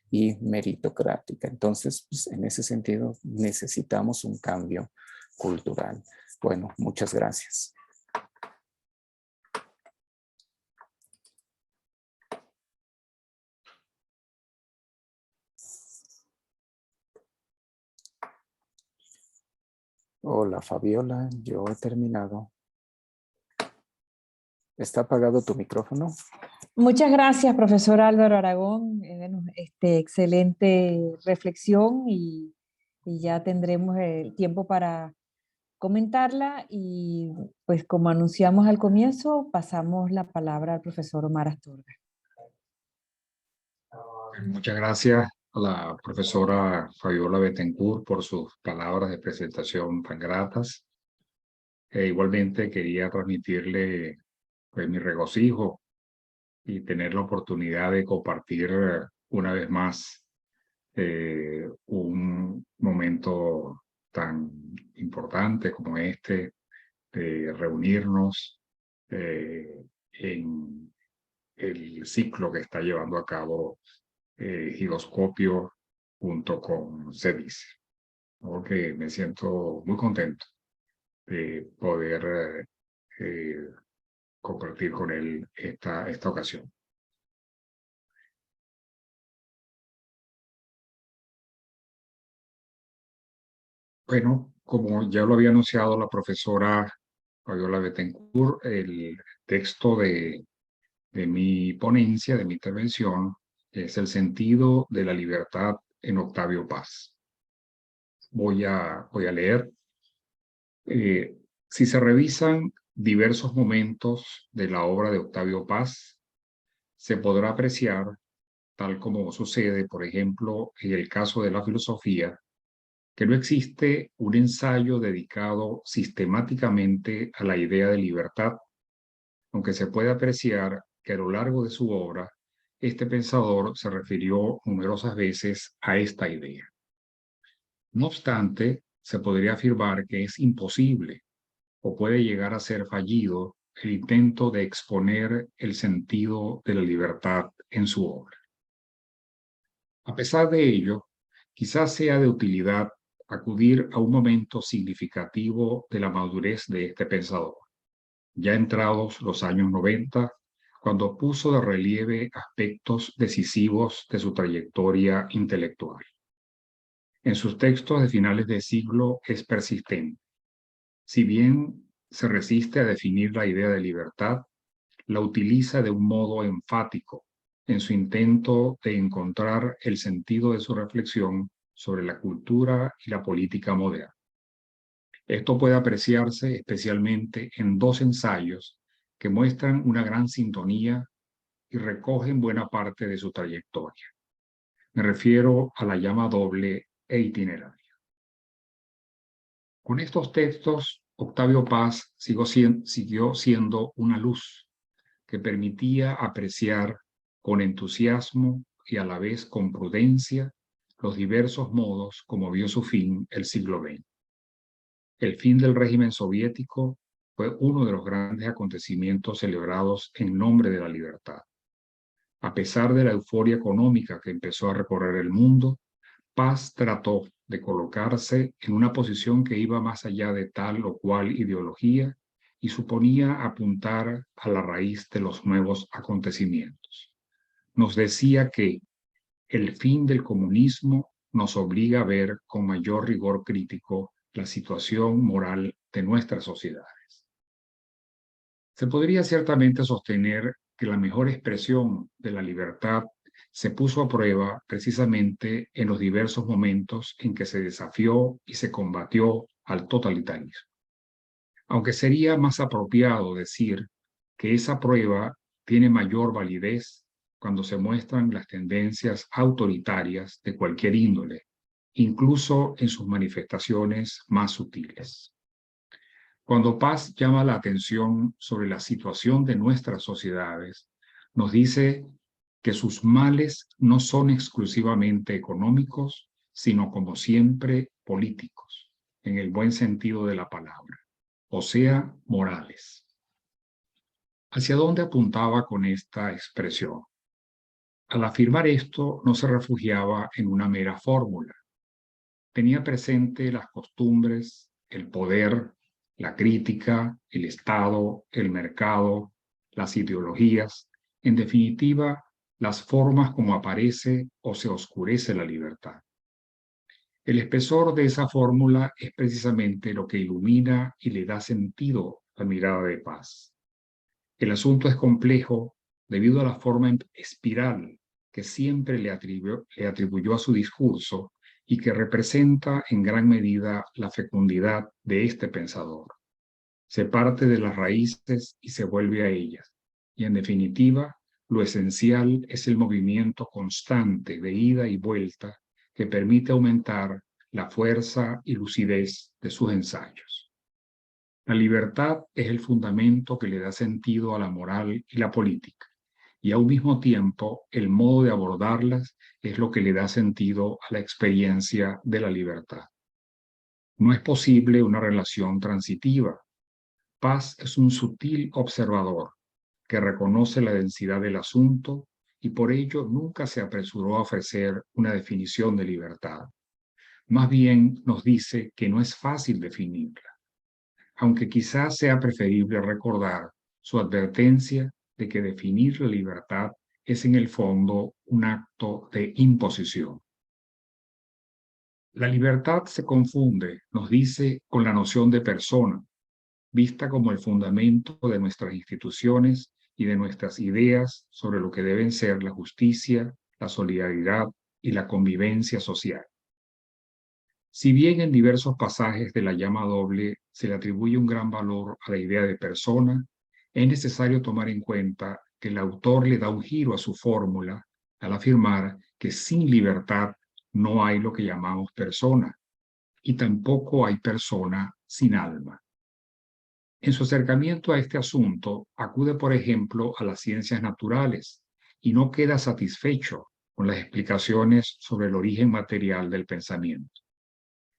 y meritocrática. Entonces, pues, en ese sentido, necesitamos un cambio cultural. Bueno, muchas gracias. Hola, Fabiola, yo he terminado. ¿Está apagado tu micrófono? Muchas gracias, profesor Álvaro Aragón. Bueno, excelente reflexión y ya tendremos el tiempo para comentarla y pues como anunciamos al comienzo, pasamos la palabra al profesor Omar Astorga. Muchas gracias a la profesora Fabiola Bettencourt por sus palabras de presentación tan gratas. Igualmente quería transmitirle pues, mi regocijo y tener la oportunidad de compartir una vez más un momento tan importante como este, de reunirnos en el ciclo que está llevando a cabo Giroscopio junto con CEDIS, ¿no? Que me siento muy contento de poder compartir con él esta ocasión. Bueno, como ya lo había anunciado la profesora Fabiola Bettencourt, el texto de mi ponencia, de mi intervención, es el sentido de la libertad en Octavio Paz. Voy a leer. Si se revisan diversos momentos de la obra de Octavio Paz, se podrá apreciar, tal como sucede, por ejemplo, en el caso de la filosofía, que no existe un ensayo dedicado sistemáticamente a la idea de libertad, aunque se puede apreciar que a lo largo de su obra, este pensador se refirió numerosas veces a esta idea. No obstante, se podría afirmar que es imposible o puede llegar a ser fallido el intento de exponer el sentido de la libertad en su obra. A pesar de ello, quizás sea de utilidad acudir a un momento significativo de la madurez de este pensador, ya entrados los años 90, cuando puso de relieve aspectos decisivos de su trayectoria intelectual. En sus textos de finales de siglo es persistente. Si bien se resiste a definir la idea de libertad, la utiliza de un modo enfático en su intento de encontrar el sentido de su reflexión sobre la cultura y la política moderna. Esto puede apreciarse especialmente en dos ensayos que muestran una gran sintonía y recogen buena parte de su trayectoria. Me refiero a la llama doble e itineraria. Con estos textos, Octavio Paz siguió siendo una luz que permitía apreciar con entusiasmo y a la vez con prudencia los diversos modos como vio su fin el siglo XX. El fin del régimen soviético fue uno de los grandes acontecimientos celebrados en nombre de la libertad. A pesar de la euforia económica que empezó a recorrer el mundo, Paz trató de colocarse en una posición que iba más allá de tal o cual ideología y suponía apuntar a la raíz de los nuevos acontecimientos. Nos decía que el fin del comunismo nos obliga a ver con mayor rigor crítico la situación moral de nuestras sociedades. Se podría ciertamente sostener que la mejor expresión de la libertad se puso a prueba precisamente en los diversos momentos en que se desafió y se combatió al totalitarismo. Aunque sería más apropiado decir que esa prueba tiene mayor validez cuando se muestran las tendencias autoritarias de cualquier índole, incluso en sus manifestaciones más sutiles. Cuando Paz llama la atención sobre la situación de nuestras sociedades, nos dice que sus males no son exclusivamente económicos, sino como siempre políticos, en el buen sentido de la palabra, o sea, morales. ¿Hacia dónde apuntaba con esta expresión? Al afirmar esto, no se refugiaba en una mera fórmula. Tenía presente las costumbres, el poder, la crítica, el Estado, el mercado, las ideologías, en definitiva, las formas como aparece o se oscurece la libertad. El espesor de esa fórmula es precisamente lo que ilumina y le da sentido a la mirada de Paz. El asunto es complejo debido a la forma espiral que siempre le atribuyó a su discurso y que representa en gran medida la fecundidad de este pensador. Se parte de las raíces y se vuelve a ellas. Y en definitiva, lo esencial es el movimiento constante de ida y vuelta que permite aumentar la fuerza y lucidez de sus ensayos. La libertad es el fundamento que le da sentido a la moral y la política, y a un mismo tiempo el modo de abordarlas es lo que le da sentido a la experiencia de la libertad. No es posible una relación transitiva. Paz es un sutil observador que reconoce la densidad del asunto y por ello nunca se apresuró a ofrecer una definición de libertad. Más bien nos dice que no es fácil definirla, aunque quizás sea preferible recordar su advertencia de que definir la libertad es en el fondo un acto de imposición. La libertad se confunde, nos dice, con la noción de persona, vista como el fundamento de nuestras instituciones y de nuestras ideas sobre lo que deben ser la justicia, la solidaridad y la convivencia social. Si bien en diversos pasajes de la llama doble se le atribuye un gran valor a la idea de persona, es necesario tomar en cuenta que el autor le da un giro a su fórmula al afirmar que sin libertad no hay lo que llamamos persona, y tampoco hay persona sin alma. En su acercamiento a este asunto, acude, por ejemplo, a las ciencias naturales y no queda satisfecho con las explicaciones sobre el origen material del pensamiento.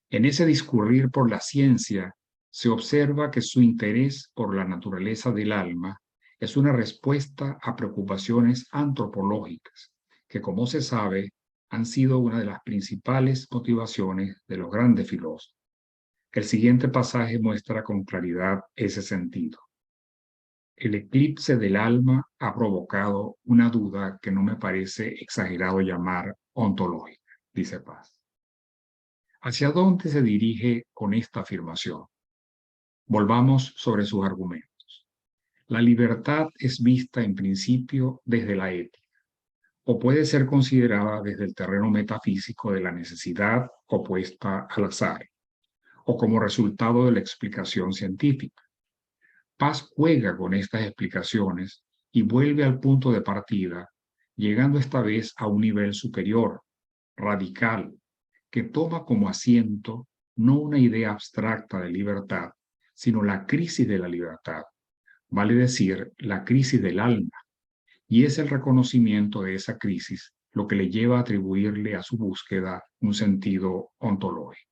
En ese discurrir por la ciencia, se observa que su interés por la naturaleza del alma es una respuesta a preocupaciones antropológicas, que, como se sabe, han sido una de las principales motivaciones de los grandes filósofos. El siguiente pasaje muestra con claridad ese sentido. El eclipse del alma ha provocado una duda que no me parece exagerado llamar ontológica, dice Paz. ¿Hacia dónde se dirige con esta afirmación? Volvamos sobre sus argumentos. La libertad es vista en principio desde la ética, o puede ser considerada desde el terreno metafísico de la necesidad opuesta al azar, o como resultado de la explicación científica. Paz juega con estas explicaciones y vuelve al punto de partida, llegando esta vez a un nivel superior, radical, que toma como asiento no una idea abstracta de libertad, sino la crisis de la libertad, vale decir, la crisis del alma, y es el reconocimiento de esa crisis lo que le lleva a atribuirle a su búsqueda un sentido ontológico.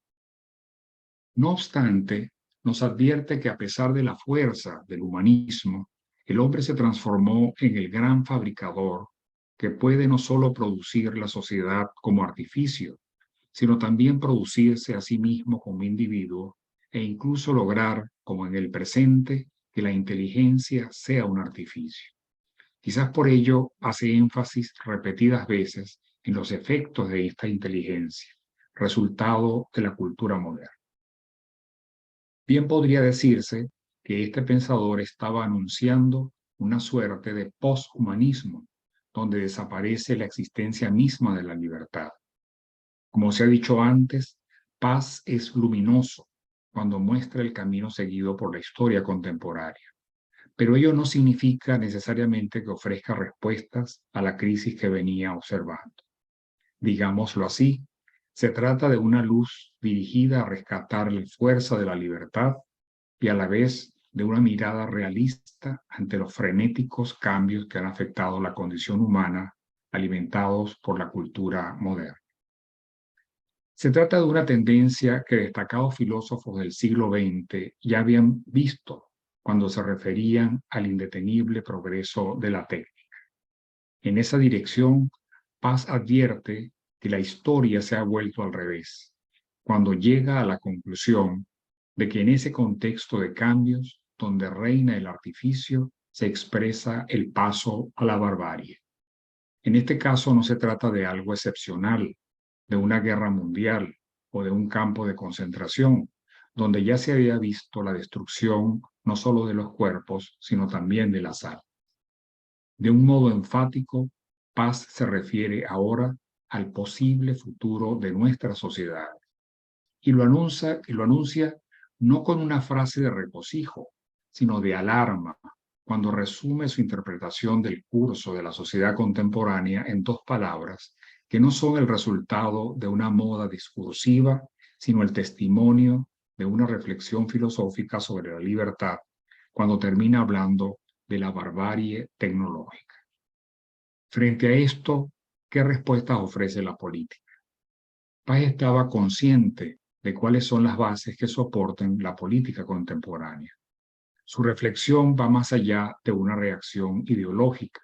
No obstante, nos advierte que a pesar de la fuerza del humanismo, el hombre se transformó en el gran fabricador que puede no solo producir la sociedad como artificio, sino también producirse a sí mismo como individuo e incluso lograr, como en el presente, que la inteligencia sea un artificio. Quizás por ello hace énfasis repetidas veces en los efectos de esta inteligencia, resultado de la cultura moderna. Bien podría decirse que este pensador estaba anunciando una suerte de poshumanismo, donde desaparece la existencia misma de la libertad. Como se ha dicho antes, Paz es luminoso cuando muestra el camino seguido por la historia contemporánea, pero ello no significa necesariamente que ofrezca respuestas a la crisis que venía observando. Digámoslo así, se trata de una luz dirigida a rescatar la fuerza de la libertad y a la vez de una mirada realista ante los frenéticos cambios que han afectado la condición humana, alimentados por la cultura moderna. Se trata de una tendencia que destacados filósofos del siglo XX ya habían visto cuando se referían al indetenible progreso de la técnica. En esa dirección, Paz advierte que la historia se ha vuelto al revés, cuando llega a la conclusión de que en ese contexto de cambios, donde reina el artificio, se expresa el paso a la barbarie. En este caso no se trata de algo excepcional, de una guerra mundial o de un campo de concentración, donde ya se había visto la destrucción no solo de los cuerpos, sino también de las almas. De un modo enfático, paz se refiere ahora al posible futuro de nuestra sociedad. Y lo anuncia no con una frase de regocijo, sino de alarma, cuando resume su interpretación del curso de la sociedad contemporánea en dos palabras que no son el resultado de una moda discursiva, sino el testimonio de una reflexión filosófica sobre la libertad, cuando termina hablando de la barbarie tecnológica. Frente a esto, ¿qué respuestas ofrece la política? Paz estaba consciente de cuáles son las bases que soportan la política contemporánea. Su reflexión va más allá de una reacción ideológica.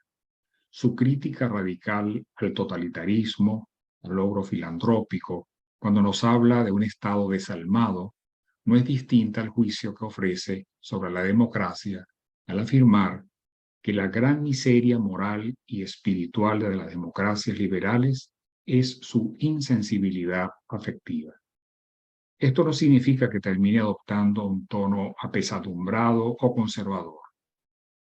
Su crítica radical al totalitarismo, al logro filantrópico, cuando nos habla de un Estado desalmado, no es distinta al juicio que ofrece sobre la democracia al afirmar que la gran miseria moral y espiritual de las democracias liberales es su insensibilidad afectiva. Esto no significa que termine adoptando un tono apesadumbrado o conservador.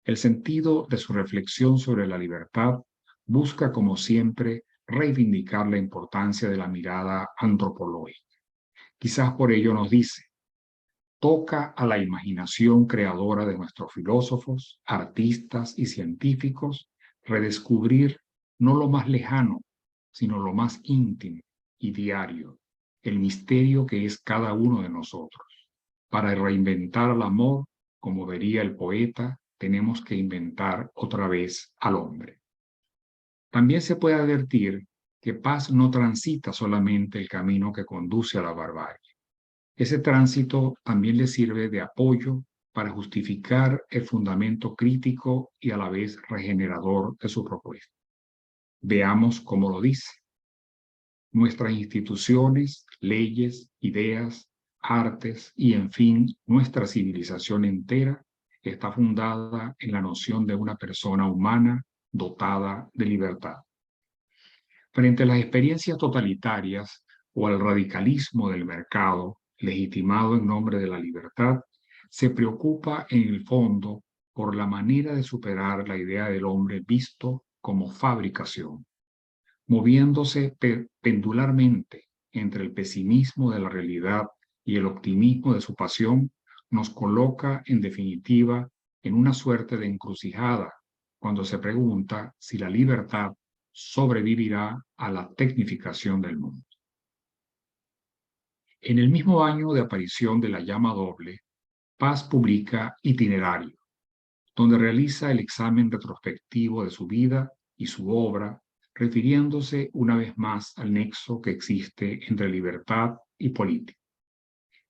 El sentido de su reflexión sobre la libertad busca, como siempre, reivindicar la importancia de la mirada antropológica. Quizás por ello nos dice: toca a la imaginación creadora de nuestros filósofos, artistas y científicos redescubrir no lo más lejano, sino lo más íntimo y diario, el misterio que es cada uno de nosotros. Para reinventar al amor, como vería el poeta, tenemos que inventar otra vez al hombre. También se puede advertir que Paz no transita solamente el camino que conduce a la barbarie. Ese tránsito también le sirve de apoyo para justificar el fundamento crítico y a la vez regenerador de su propuesta. Veamos cómo lo dice. Nuestras instituciones, leyes, ideas, artes y, en fin, nuestra civilización entera está fundada en la noción de una persona humana dotada de libertad. Frente a las experiencias totalitarias o al radicalismo del mercado, legitimado en nombre de la libertad, se preocupa en el fondo por la manera de superar la idea del hombre visto como fabricación, moviéndose pendularmente entre el pesimismo de la realidad y el optimismo de su pasión, nos coloca, en definitiva, en una suerte de encrucijada cuando se pregunta si la libertad sobrevivirá a la tecnificación del mundo. En el mismo año de aparición de La llama doble, Paz publica Itinerario, donde realiza el examen retrospectivo de su vida y su obra, refiriéndose una vez más al nexo que existe entre libertad y política.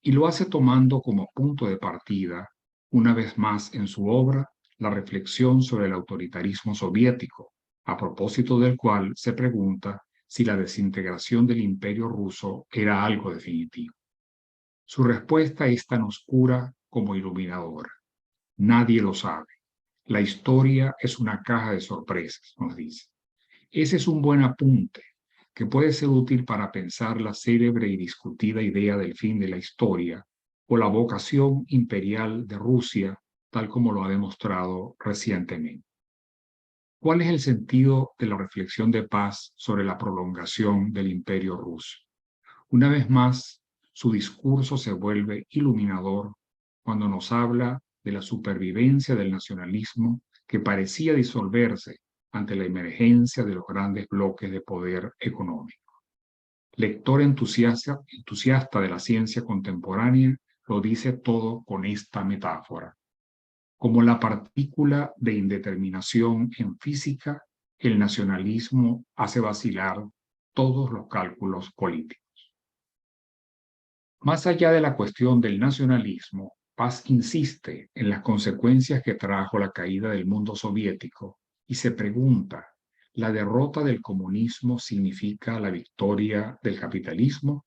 Y lo hace tomando como punto de partida, una vez más en su obra, la reflexión sobre el autoritarismo soviético, a propósito del cual se pregunta si la desintegración del Imperio ruso era algo definitivo. Su respuesta es tan oscura como iluminadora. Nadie lo sabe. La historia es una caja de sorpresas, nos dice. Ese es un buen apunte que puede ser útil para pensar la célebre y discutida idea del fin de la historia o la vocación imperial de Rusia, tal como lo ha demostrado recientemente. ¿Cuál es el sentido de la reflexión de Paz sobre la prolongación del Imperio ruso? Una vez más, su discurso se vuelve iluminador cuando nos habla de la supervivencia del nacionalismo que parecía disolverse ante la emergencia de los grandes bloques de poder económico. Lector entusiasta de la ciencia contemporánea, lo dice todo con esta metáfora. Como la partícula de indeterminación en física, el nacionalismo hace vacilar todos los cálculos políticos. Más allá de la cuestión del nacionalismo, Paz insiste en las consecuencias que trajo la caída del mundo soviético y se pregunta, ¿la derrota del comunismo significa la victoria del capitalismo?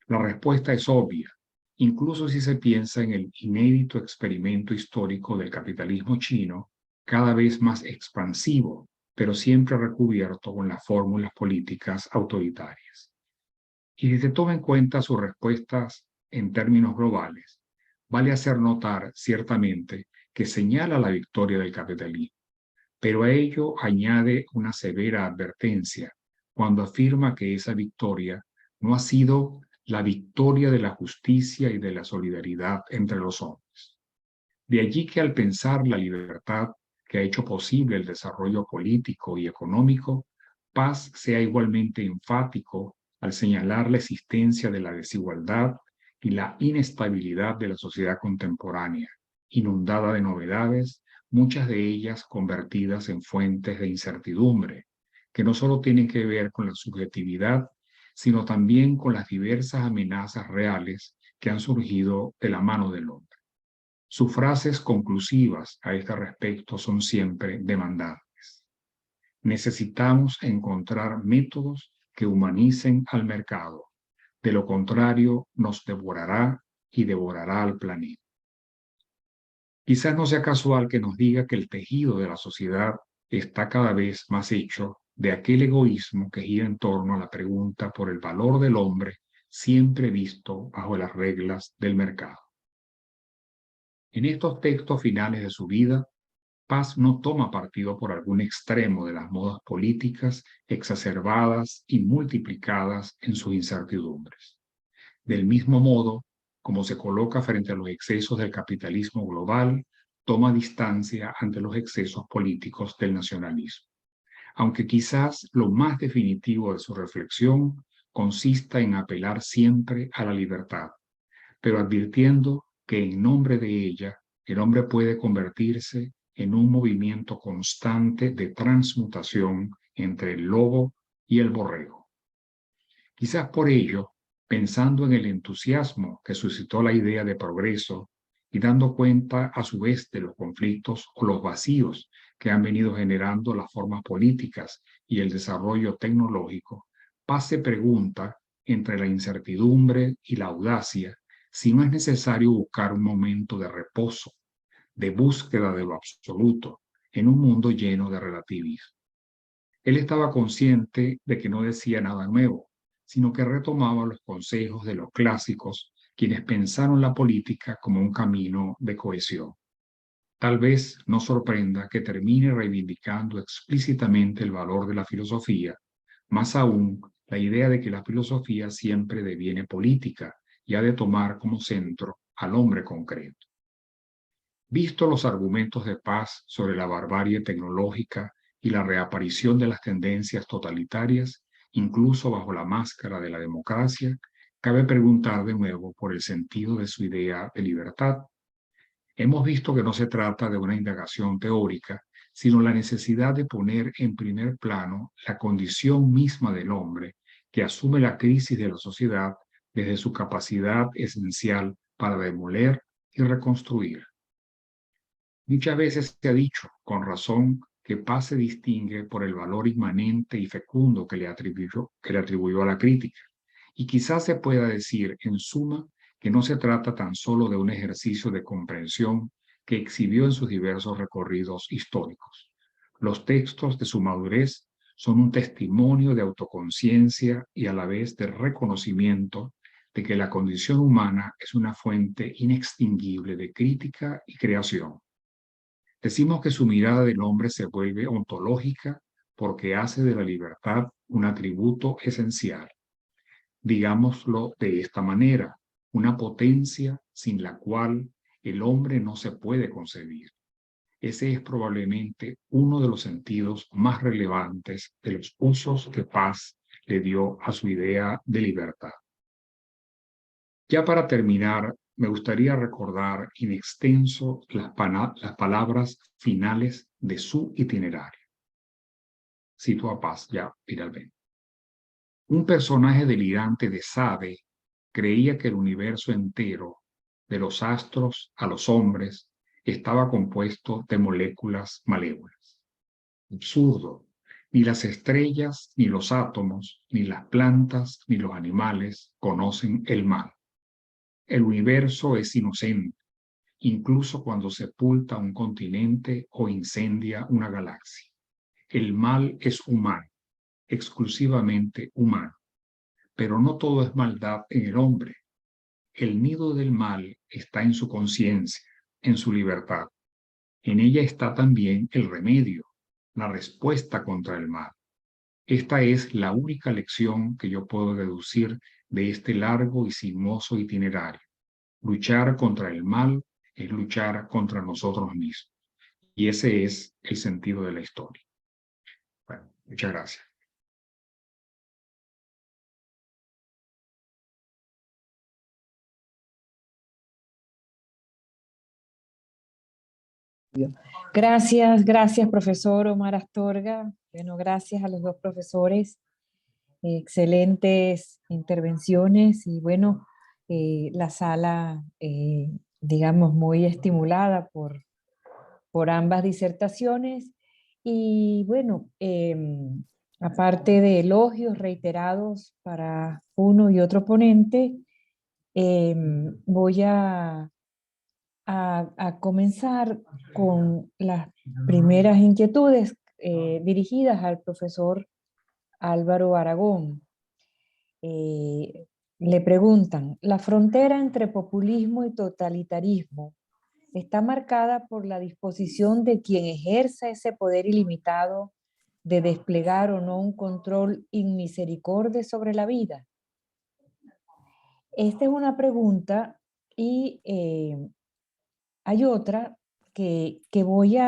La respuesta es obvia, incluso si se piensa en el inédito experimento histórico del capitalismo chino, cada vez más expansivo, pero siempre recubierto con las fórmulas políticas autoritarias. Y si se toma en cuenta sus respuestas en términos globales, vale hacer notar ciertamente que señala la victoria del capitalismo, pero a ello añade una severa advertencia cuando afirma que esa victoria no ha sido la victoria de la justicia y de la solidaridad entre los hombres. De allí que al pensar la libertad que ha hecho posible el desarrollo político y económico, Paz sea igualmente enfático al señalar la existencia de la desigualdad y la inestabilidad de la sociedad contemporánea, inundada de novedades, muchas de ellas convertidas en fuentes de incertidumbre, que no solo tienen que ver con la subjetividad, sino también con las diversas amenazas reales que han surgido de la mano del hombre. Sus frases conclusivas a este respecto son siempre demandantes. Necesitamos encontrar métodos que humanicen al mercado. De lo contrario, nos devorará y devorará al planeta. Quizás no sea casual que nos diga que el tejido de la sociedad está cada vez más hecho de aquel egoísmo que gira en torno a la pregunta por el valor del hombre, siempre visto bajo las reglas del mercado. En estos textos finales de su vida, Paz no toma partido por algún extremo de las modas políticas exacerbadas y multiplicadas en sus incertidumbres. Del mismo modo, como se coloca frente a los excesos del capitalismo global, toma distancia ante los excesos políticos del nacionalismo. Aunque quizás lo más definitivo de su reflexión consista en apelar siempre a la libertad, pero advirtiendo que en nombre de ella el hombre puede convertirse en un movimiento constante de transmutación entre el lobo y el borrego. Quizás por ello, pensando en el entusiasmo que suscitó la idea de progreso y dando cuenta a su vez de los conflictos o los vacíos que han venido generando las formas políticas y el desarrollo tecnológico, Paz se pregunta, entre la incertidumbre y la audacia, si no es necesario buscar un momento de reposo, de búsqueda de lo absoluto, en un mundo lleno de relativismo. Él estaba consciente de que no decía nada nuevo, sino que retomaba los consejos de los clásicos, quienes pensaron la política como un camino de cohesión. Tal vez no sorprenda que termine reivindicando explícitamente el valor de la filosofía, más aún la idea de que la filosofía siempre deviene política y ha de tomar como centro al hombre concreto. Visto los argumentos de Paz sobre la barbarie tecnológica y la reaparición de las tendencias totalitarias, incluso bajo la máscara de la democracia, cabe preguntar de nuevo por el sentido de su idea de libertad. Hemos visto que no se trata de una indagación teórica, sino la necesidad de poner en primer plano la condición misma del hombre, que asume la crisis de la sociedad desde su capacidad esencial para demoler y reconstruir. Muchas veces se ha dicho, con razón, que Paz se distingue por el valor inmanente y fecundo que le atribuyó a la crítica. Y quizás se pueda decir, en suma, que no se trata tan solo de un ejercicio de comprensión que exhibió en sus diversos recorridos históricos. Los textos de su madurez son un testimonio de autoconciencia y a la vez de reconocimiento de que la condición humana es una fuente inextinguible de crítica y creación. Decimos que su mirada del hombre se vuelve ontológica porque hace de la libertad un atributo esencial. Digámoslo de esta manera, una potencia sin la cual el hombre no se puede concebir. Ese es probablemente uno de los sentidos más relevantes de los usos que Paz le dio a su idea de libertad. Ya para terminar, me gustaría recordar in extenso las palabras finales de su itinerario. Cito a Paz ya finalmente. Un personaje delirante de Sade creía que el universo entero, de los astros a los hombres, estaba compuesto de moléculas malévolas. Absurdo. Ni las estrellas, ni los átomos, ni las plantas, ni los animales conocen el mal. El universo es inocente, incluso cuando sepulta un continente o incendia una galaxia. El mal es humano, exclusivamente humano. Pero no todo es maldad en el hombre. el nido del mal está en su conciencia, en su libertad. En ella está también el remedio, la respuesta contra el mal. Esta es la única lección que yo puedo deducir de este largo y sinuoso itinerario. Luchar contra el mal es luchar contra nosotros mismos. Y ese es el sentido de la historia. Bueno, muchas gracias. Gracias, profesor Omar Astorga. Bueno, gracias a los dos profesores. Excelentes intervenciones y bueno, la sala, digamos, muy estimulada por ambas disertaciones. Y bueno, aparte de elogios reiterados para uno y otro ponente, voy a comenzar con las primeras inquietudes dirigidas al profesor Álvaro Aragón. Le preguntan, ¿la frontera entre populismo y totalitarismo está marcada por la disposición de quien ejerza ese poder ilimitado de desplegar o no un control inmisericorde sobre la vida? Esta es una pregunta y hay otra que voy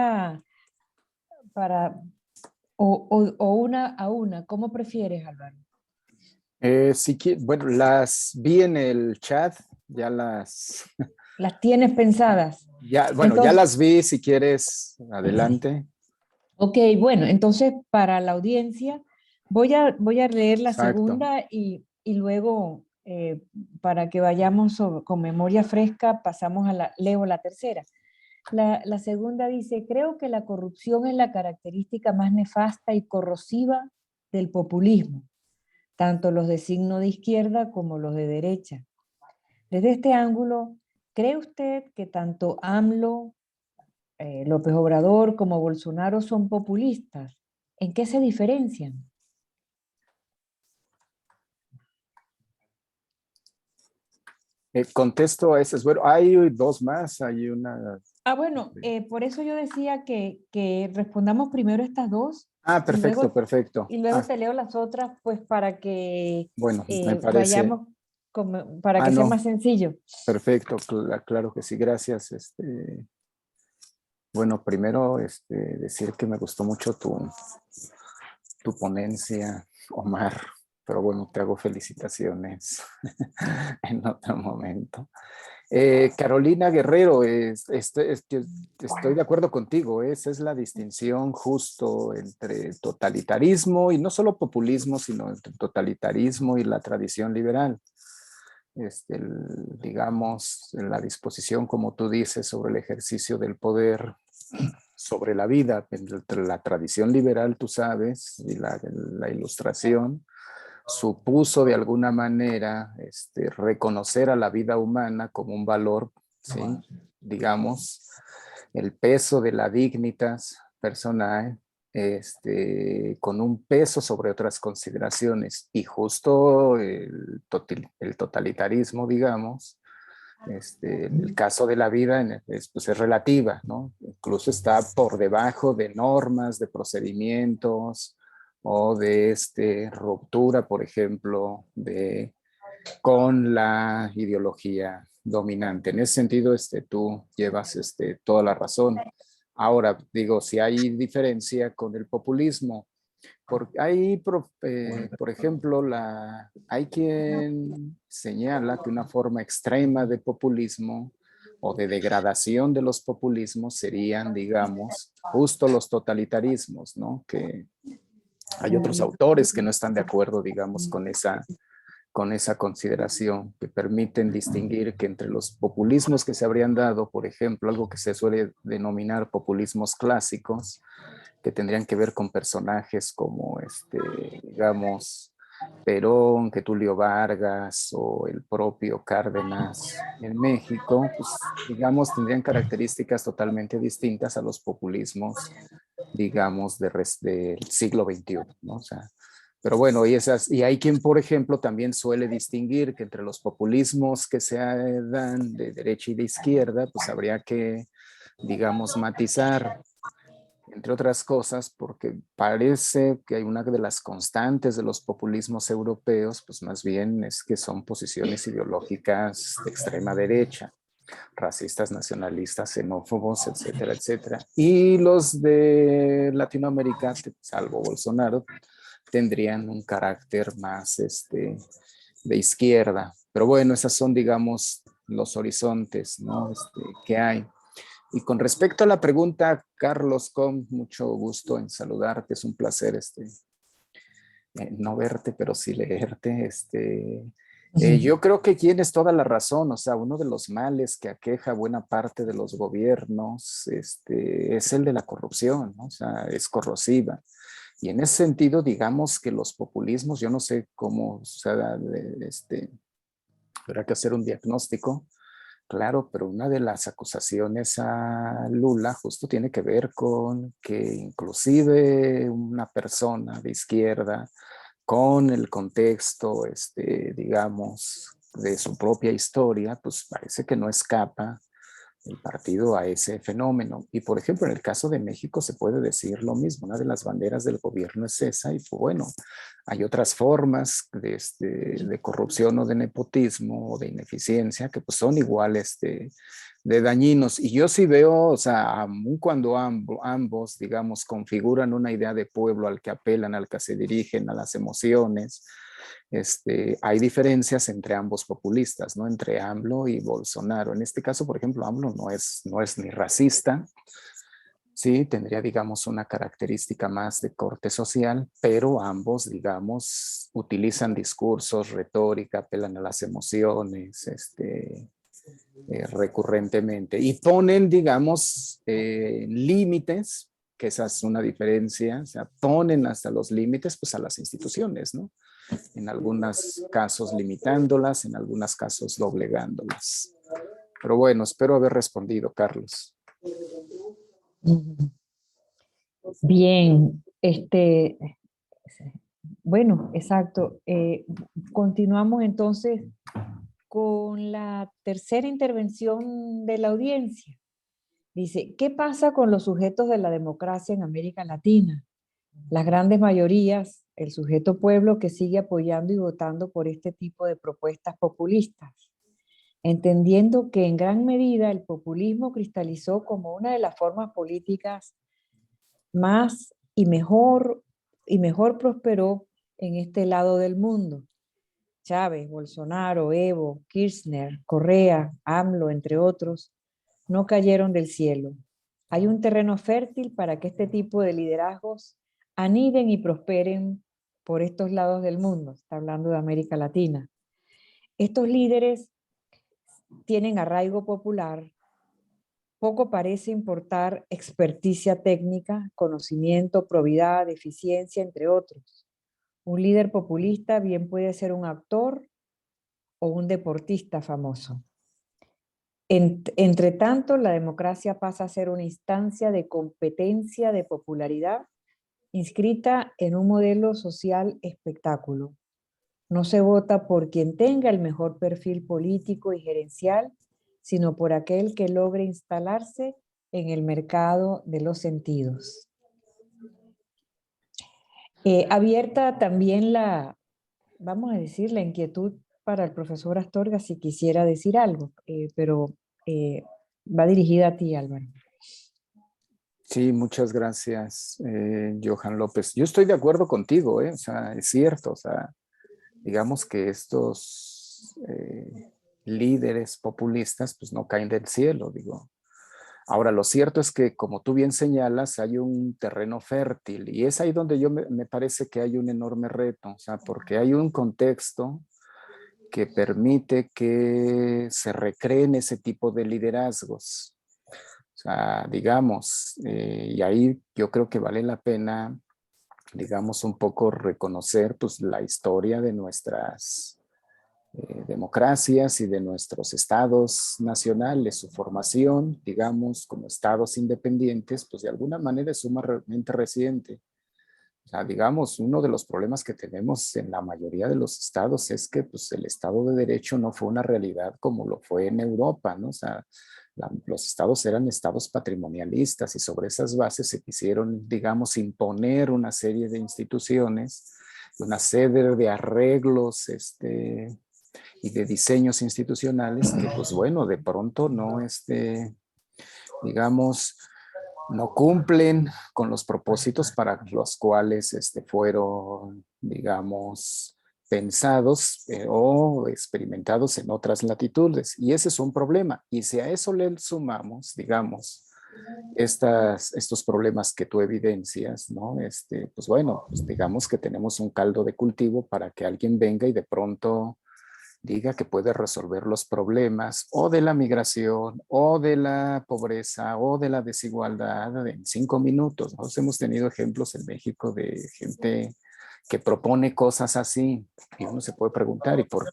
para, o una a una, ¿cómo prefieres, Álvaro? Bueno, las vi en el chat, ya las... ¿Las tienes pensadas? Ya, bueno, ya las vi, si quieres, adelante. Ok, bueno, entonces para la audiencia voy a leer la Exacto. segunda y luego para que vayamos con memoria fresca pasamos leo la tercera. La segunda dice, creo que la corrupción es la característica más nefasta y corrosiva del populismo, tanto los de signo de izquierda como los de derecha. Desde este ángulo, ¿cree usted que tanto AMLO, López Obrador como Bolsonaro son populistas? ¿En qué se diferencian? Contesto a esas. Bueno, hay dos más, hay una... Bueno, por eso yo decía que respondamos primero estas dos. Perfecto, perfecto. Y luego te leo las otras, pues para que Bueno, me parece... vayamos, para que sea no, más sencillo. perfecto, claro que sí, gracias. Bueno, primero decir que me gustó mucho tu ponencia, Omar, pero bueno, te hago felicitaciones en otro momento. Carolina Guerrero, estoy de acuerdo contigo, esa es la distinción justo entre totalitarismo y no solo populismo, sino entre totalitarismo y la tradición liberal. Digamos, la disposición, como tú dices, sobre el ejercicio del poder sobre la vida, entre la tradición liberal, tú sabes, y la ilustración, supuso de alguna manera reconocer a la vida humana como un valor, ¿sí? Digamos, el peso de la dignitas personal, con un peso sobre otras consideraciones, y justo el totalitarismo, digamos, en el caso de la vida pues es relativa, ¿no? Incluso está por debajo de normas, de procedimientos o de ruptura, por ejemplo, con la ideología dominante. En ese sentido, tú llevas toda la razón. Ahora, digo, si hay diferencia con el populismo, porque hay, por ejemplo, hay quien señala que una forma extrema de populismo o de degradación de los populismos serían, digamos, justo los totalitarismos, ¿no? Que hay otros autores que no están de acuerdo, digamos, con esa consideración, que permiten distinguir que entre los populismos que se habrían dado, por ejemplo, algo que se suele denominar populismos clásicos, que tendrían que ver con personajes como, digamos, Perón, que Tulio Vargas o el propio Cárdenas en México, pues, digamos, tendrían características totalmente distintas a los populismos, digamos, del siglo XXI, ¿no? O sea, Pero bueno, y hay quien, por ejemplo, también suele distinguir que entre los populismos que se dan de derecha y de izquierda, pues habría que, digamos, matizar, entre otras cosas, porque parece que hay una de las constantes de los populismos europeos, pues más bien es que son posiciones ideológicas de extrema derecha, racistas, nacionalistas, xenófobos, etcétera, etcétera. Y los de Latinoamérica, salvo Bolsonaro, tendrían un carácter más de izquierda. Pero bueno, esas son, digamos, los horizontes, ¿no? Que hay. Y con respecto a la pregunta, Carlos, con mucho gusto en saludarte, es un placer no verte, pero sí leerte. Yo creo que tienes toda la razón, o sea, uno de los males que aqueja buena parte de los gobiernos es el de la corrupción, ¿no? O sea, es corrosiva. Y en ese sentido, digamos que los populismos, yo no sé cómo, o sea, habrá que hacer un diagnóstico, claro, pero una de las acusaciones a Lula justo tiene que ver con que inclusive una persona de izquierda con el contexto, digamos, de su propia historia, pues parece que no escapa el partido a ese fenómeno. Y por ejemplo, en el caso de México se puede decir lo mismo. Una de las banderas del gobierno es esa y pues bueno, hay otras formas de corrupción o de nepotismo o de ineficiencia que pues son iguales de dañinos. Y yo sí veo, o sea, aun cuando ambos, digamos, configuran una idea de pueblo al que apelan, al que se dirigen, a las emociones, hay diferencias entre ambos populistas, ¿no? Entre AMLO y Bolsonaro. En este caso, por ejemplo, AMLO no es ni racista, sí, tendría, digamos, una característica más de corte social, pero ambos, digamos, utilizan discursos, retórica, apelan a las emociones, recurrentemente y ponen, digamos, límites, que esa es una diferencia, o sea, ponen hasta los límites, pues, a las instituciones, ¿no? En algunos casos limitándolas, en algunos casos doblegándolas. Pero bueno, espero haber respondido, Carlos. Bien, bueno, exacto. Continuamos entonces con la tercera intervención de la audiencia. Dice, ¿qué pasa con los sujetos de la democracia en América Latina? Las grandes mayorías, el sujeto pueblo que sigue apoyando y votando por este tipo de propuestas populistas, entendiendo que en gran medida el populismo cristalizó como una de las formas políticas más y mejor prosperó en este lado del mundo. Chávez, Bolsonaro, Evo, Kirchner, Correa, AMLO, entre otros, no cayeron del cielo. Hay un terreno fértil para que este tipo de liderazgos aniden y prosperen por estos lados del mundo. Está hablando de América Latina. Estos líderes tienen arraigo popular, poco parece importar experticia técnica, conocimiento, probidad, eficiencia, entre otros. Un líder populista bien puede ser un actor o un deportista famoso. Entre tanto, la democracia pasa a ser una instancia de competencia de popularidad inscrita en un modelo social espectáculo. No se vota por quien tenga el mejor perfil político y gerencial, sino por aquel que logre instalarse en el mercado de los sentidos. Abierta también vamos a decir, la inquietud para el profesor Astorga si quisiera decir algo, pero va dirigida a ti, Álvaro. Sí, muchas gracias, Johan López. Yo estoy de acuerdo contigo, o sea, es cierto, o sea, digamos que estos líderes populistas pues no caen del cielo, digo. Ahora, lo cierto es que, como tú bien señalas, hay un terreno fértil y es ahí donde me parece que hay un enorme reto, o sea, porque hay un contexto que permite que se recreen ese tipo de liderazgos. O sea, digamos, y ahí yo creo que vale la pena, digamos, un poco reconocer pues la historia de nuestras democracias y de nuestros estados nacionales, su formación, digamos, como estados independientes, pues de alguna manera es sumamente reciente. O sea, digamos, uno de los problemas que tenemos en la mayoría de los estados es que pues, el Estado de Derecho no fue una realidad como lo fue en Europa, ¿no? O sea, los estados eran estados patrimonialistas y sobre esas bases se quisieron, digamos, imponer una serie de instituciones, una serie de arreglos y de diseños institucionales que, pues bueno, de pronto no, digamos, no cumplen con los propósitos para los cuales fueron, digamos, pensados o experimentados en otras latitudes. Y ese es un problema. Y si a eso le sumamos, digamos, estos problemas que tú evidencias, ¿no? Pues bueno, pues digamos que tenemos un caldo de cultivo para que alguien venga y de pronto diga que puede resolver los problemas o de la migración o de la pobreza o de la desigualdad en 5 minutos. Nosotros hemos tenido ejemplos en México de gente que propone cosas así y uno se puede preguntar, ¿y por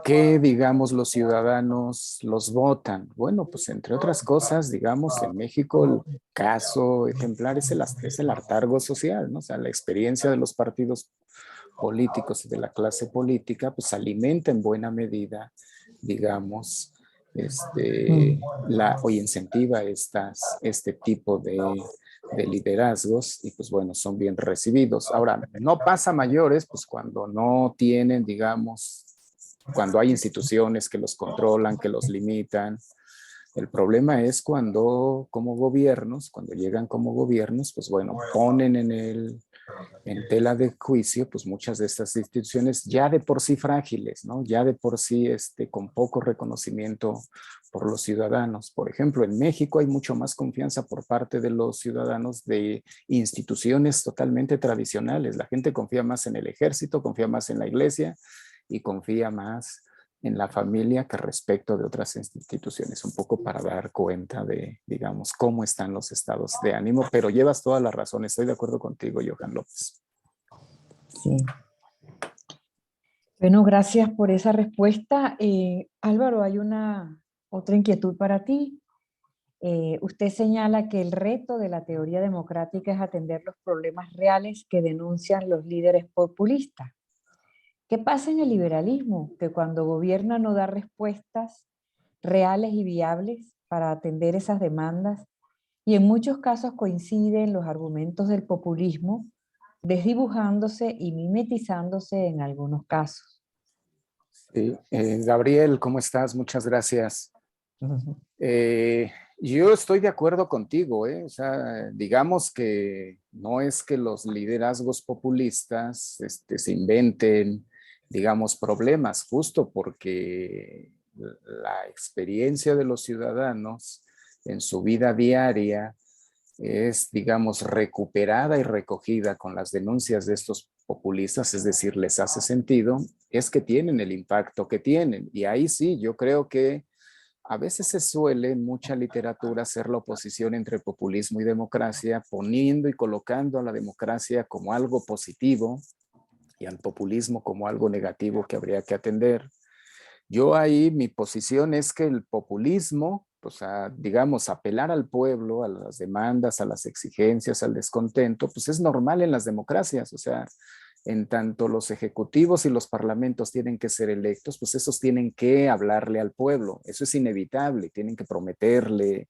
qué, digamos, los ciudadanos los votan? Bueno, pues entre otras cosas, digamos, en México el caso ejemplar es el hartazgo social, ¿no? O sea, la experiencia de los partidos políticos y de la clase política, pues alimenta en buena medida, digamos, o incentiva este tipo de liderazgos y pues bueno, son bien recibidos. Ahora, no pasa a mayores, pues cuando no tienen, digamos, cuando hay instituciones que los controlan, que los limitan. El problema es cuando como gobiernos, cuando llegan como gobiernos, pues bueno, ponen en tela de juicio, pues muchas de estas instituciones ya de por sí frágiles, ¿no? Ya de por sí con poco reconocimiento por los ciudadanos. Por ejemplo, en México hay mucho más confianza por parte de los ciudadanos de instituciones totalmente tradicionales. La gente confía más en el ejército, confía más en la iglesia y confía más en la familia que respecto de otras instituciones, un poco para dar cuenta de, digamos, cómo están los estados de ánimo, pero llevas toda la razón, estoy de acuerdo contigo, Johan López. Sí. Bueno, gracias por esa respuesta. Álvaro, hay otra inquietud para ti. Usted señala que el reto de la teoría democrática es atender los problemas reales que denuncian los líderes populistas. ¿Qué pasa en el liberalismo? Que cuando gobierna no da respuestas reales y viables para atender esas demandas y en muchos casos coinciden los argumentos del populismo, desdibujándose y mimetizándose en algunos casos. Sí. Gabriel, ¿cómo estás? Muchas gracias. Yo estoy de acuerdo contigo, ¿eh? O sea, digamos que no es que los liderazgos populistas se inventen, digamos, problemas, justo porque la experiencia de los ciudadanos en su vida diaria es, digamos, recuperada y recogida con las denuncias de estos populistas, es decir, les hace sentido, es que tienen el impacto que tienen. Y ahí sí, yo creo que a veces se suele en mucha literatura hacer la oposición entre populismo y democracia, poniendo y colocando a la democracia como algo positivo y al populismo como algo negativo que habría que atender. Yo ahí mi posición es que el populismo, pues digamos, apelar al pueblo, a las demandas, a las exigencias, al descontento, pues es normal en las democracias. O sea, en tanto los ejecutivos y los parlamentos tienen que ser electos, pues esos tienen que hablarle al pueblo. Eso es inevitable, tienen que prometerle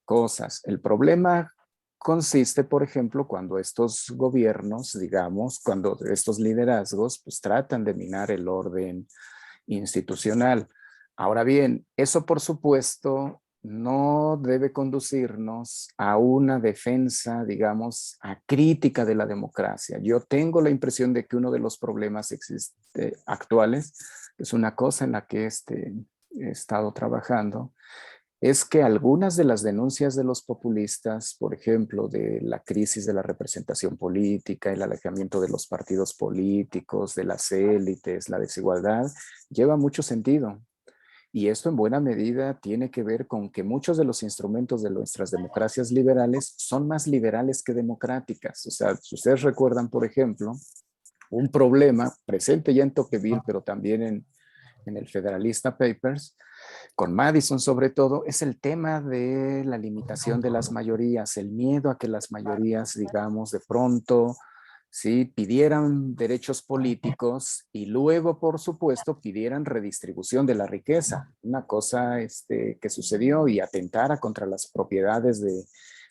cosas. El problema consiste, por ejemplo, cuando estos gobiernos, digamos, cuando estos liderazgos, pues tratan de minar el orden institucional. Ahora bien, eso por supuesto no debe conducirnos a una defensa, digamos, a crítica de la democracia. Yo tengo la impresión de que uno de los problemas actuales, es una cosa en la que he estado trabajando, es que algunas de las denuncias de los populistas, por ejemplo, de la crisis de la representación política, el alejamiento de los partidos políticos, de las élites, la desigualdad, lleva mucho sentido. Y esto en buena medida tiene que ver con que muchos de los instrumentos de nuestras democracias liberales son más liberales que democráticas. O sea, si ustedes recuerdan, por ejemplo, un problema presente ya en Tocqueville, pero también en el Federalista Papers, con Madison sobre todo, es el tema de la limitación de las mayorías, el miedo a que las mayorías, digamos, de pronto, sí, pidieran derechos políticos y luego, por supuesto, pidieran redistribución de la riqueza, una cosa que sucedió y atentara contra las propiedades de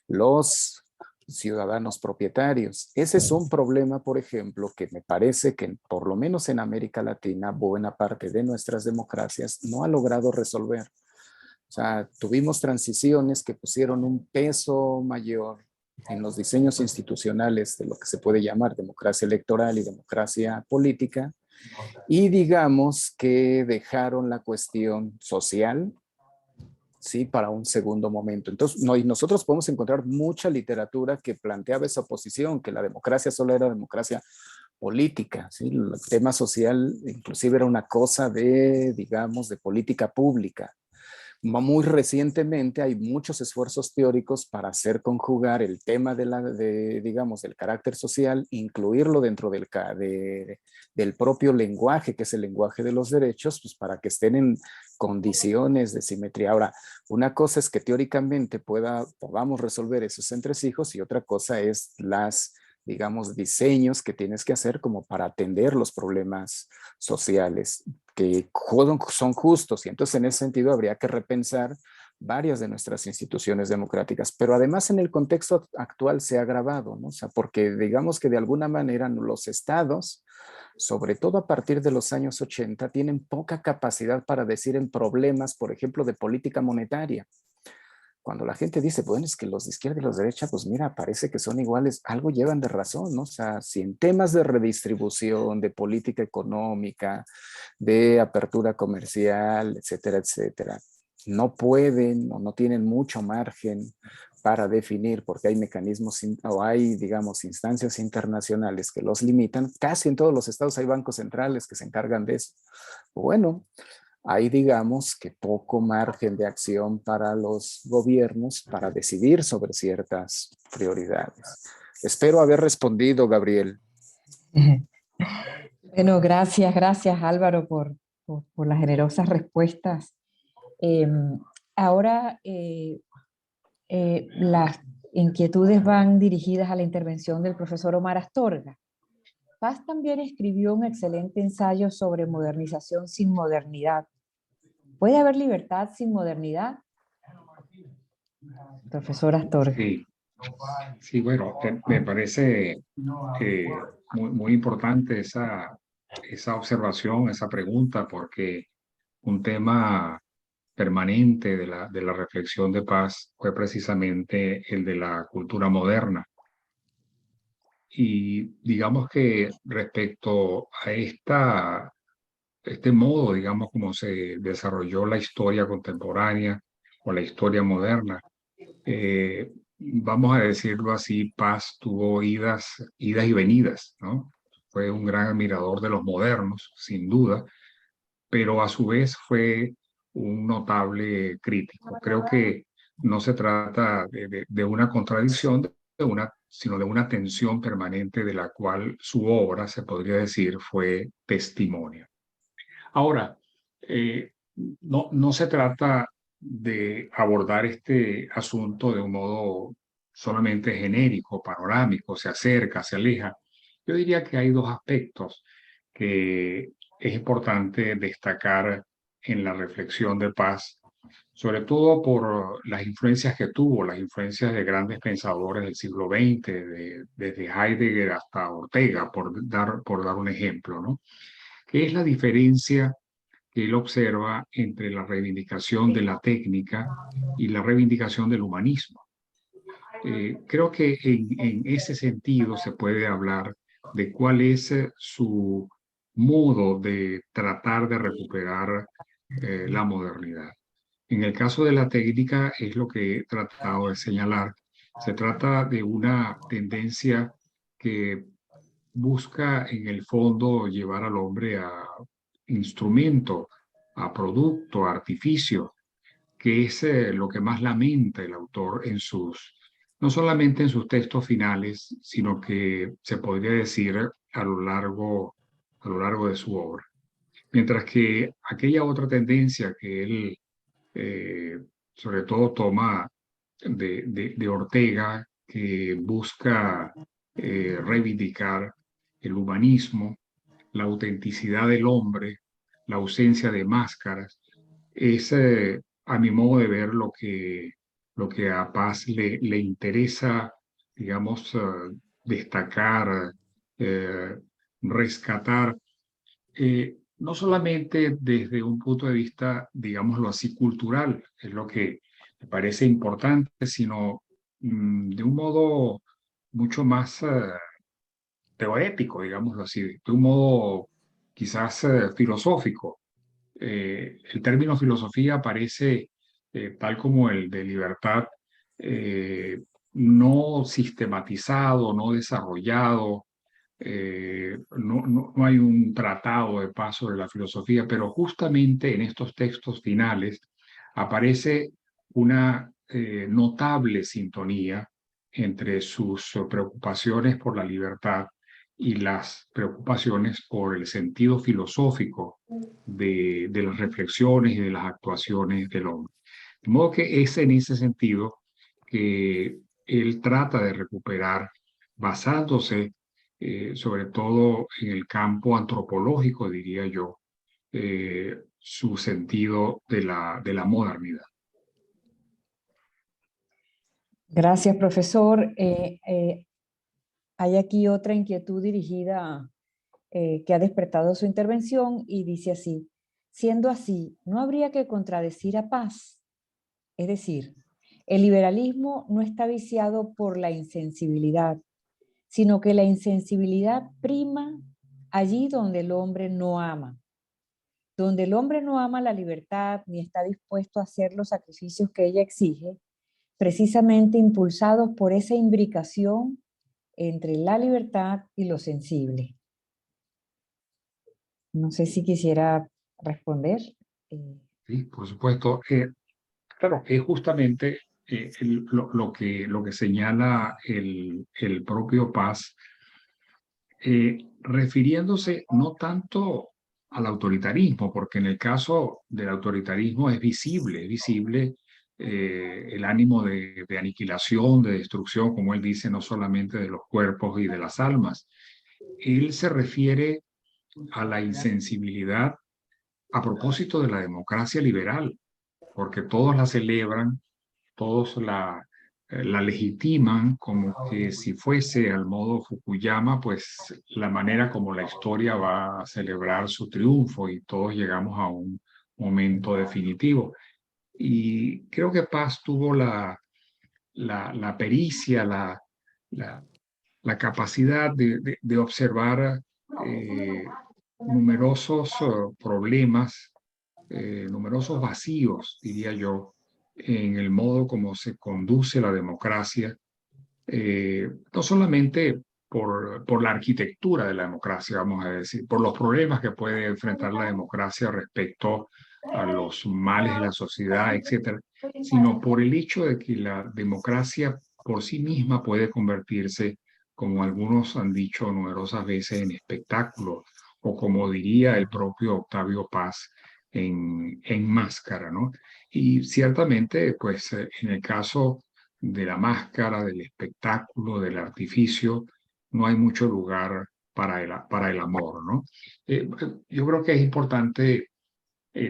los ciudadanos propietarios. Ese es un problema, por ejemplo, que me parece que por lo menos en América Latina, buena parte de nuestras democracias no ha logrado resolver. O sea, tuvimos transiciones que pusieron un peso mayor en los diseños institucionales de lo que se puede llamar democracia electoral y democracia política, y digamos que dejaron la cuestión social, sí, para un segundo momento. Entonces, y nosotros podemos encontrar mucha literatura que planteaba esa oposición, que la democracia solo era democracia política, ¿sí? El tema social inclusive era una cosa de, digamos, de política pública. Muy recientemente hay muchos esfuerzos teóricos para hacer conjugar el tema digamos, del carácter social, incluirlo dentro del propio lenguaje, que es el lenguaje de los derechos, pues para que estén en condiciones de simetría. Ahora, una cosa es que teóricamente podamos resolver esos entresijos y otra cosa es digamos, diseños que tienes que hacer como para atender los problemas sociales que son justos, y entonces en ese sentido habría que repensar varias de nuestras instituciones democráticas, pero además en el contexto actual se ha agravado, ¿no? O sea, porque digamos que de alguna manera los estados, sobre todo a partir de los años 80, tienen poca capacidad para decir en problemas, por ejemplo, de política monetaria. Cuando la gente dice, bueno, es que los de izquierda y los de derecha, pues mira, parece que son iguales, algo llevan de razón, ¿no? O sea, si en temas de redistribución, de política económica, de apertura comercial, etcétera, etcétera, no pueden o no tienen mucho margen para definir, porque hay mecanismos o hay, digamos, instancias internacionales que los limitan. Casi en todos los estados hay bancos centrales que se encargan de eso. Bueno, hay, digamos, que poco margen de acción para los gobiernos para decidir sobre ciertas prioridades. Espero haber respondido, Gabriel. Bueno, gracias Álvaro por las generosas respuestas. Ahora las inquietudes van dirigidas a la intervención del profesor Omar Astorga. Paz también escribió un excelente ensayo sobre modernización sin modernidad. ¿Puede haber libertad sin modernidad? Profesor Astorga. Sí, sí, bueno, me parece muy importante esa observación, esa pregunta, porque un tema permanente de la reflexión de Paz fue precisamente el de la cultura moderna. Y digamos que respecto a este modo, digamos, como se desarrolló la historia contemporánea o la historia moderna, vamos a decirlo así, Paz tuvo idas y venidas, ¿no? Fue un gran admirador de los modernos, sin duda, pero a su vez fue un notable crítico. Creo que no se trata de una contradicción, sino de una tensión permanente de la cual su obra, se podría decir, fue testimonio. Ahora, no se trata de abordar este asunto de un modo solamente genérico, panorámico, se acerca, se aleja. Yo diría que hay dos aspectos que es importante destacar en la reflexión de Paz, sobre todo por las influencias que tuvo, las influencias de grandes pensadores del siglo XX, desde Heidegger hasta Ortega, por dar un ejemplo, ¿no? ¿Qué es la diferencia que él observa entre la reivindicación de la técnica y la reivindicación del humanismo? Creo que en ese sentido se puede hablar de cuál es su modo de tratar de recuperar la modernidad. En el caso de la técnica es lo que he tratado de señalar. Se trata de una tendencia que busca en el fondo llevar al hombre a instrumento, a producto, a artificio, que es lo que más lamenta el autor no solamente en sus textos finales, sino que se podría decir a lo largo de su obra. Mientras que aquella otra tendencia que él sobre todo toma de Ortega, que busca reivindicar el humanismo, la autenticidad del hombre, la ausencia de máscaras, es a mi modo de ver lo que a Paz le interesa, digamos, destacar, eh, rescatar, no solamente desde un punto de vista, digámoslo así, cultural, es lo que me parece importante, sino de un modo mucho más teorético, digámoslo así, de un modo quizás filosófico. El término filosofía aparece tal como el de libertad, no sistematizado, no desarrollado, no hay un tratado de paz sobre la filosofía, pero justamente en estos textos finales aparece una notable sintonía entre sus preocupaciones por la libertad y las preocupaciones por el sentido filosófico de las reflexiones y de las actuaciones del hombre. De modo que es en ese sentido que él trata de recuperar, basándose sobre todo en el campo antropológico, diría yo, su sentido de la modernidad. Gracias, profesor. Hay aquí otra inquietud dirigida que ha despertado su intervención y dice así: siendo así, ¿no habría que contradecir a Paz? Es decir, el liberalismo no está viciado por la insensibilidad, sino que la insensibilidad prima allí donde el hombre no ama. Donde el hombre no ama la libertad ni está dispuesto a hacer los sacrificios que ella exige, precisamente impulsados por esa imbricación entre la libertad y lo sensible. No sé si quisiera responder. Sí, por supuesto. Claro, es justamente lo que señala el propio Paz, refiriéndose no tanto al autoritarismo, porque en el caso del autoritarismo es visible el ánimo de aniquilación, de destrucción, como él dice, no solamente de los cuerpos y de las almas. Él se refiere a la insensibilidad a propósito de la democracia liberal, porque todos la celebran, todos la legitiman como que si fuese al modo Fukuyama, pues la manera como la historia va a celebrar su triunfo y todos llegamos a un momento definitivo. Y creo que Paz tuvo la pericia, la, la capacidad de observar numerosos problemas, numerosos vacíos, diría yo, en el modo como se conduce la democracia, no solamente por la arquitectura de la democracia, vamos a decir, por los problemas que puede enfrentar la democracia respecto a los males de la sociedad, etcétera, sino por el hecho de que la democracia por sí misma puede convertirse, como algunos han dicho numerosas veces, en espectáculo, o como diría el propio Octavio Paz, en máscara, ¿no? Y ciertamente, pues en el caso de la máscara, del espectáculo, del artificio, no hay mucho lugar para el amor, ¿no? Yo creo que es importante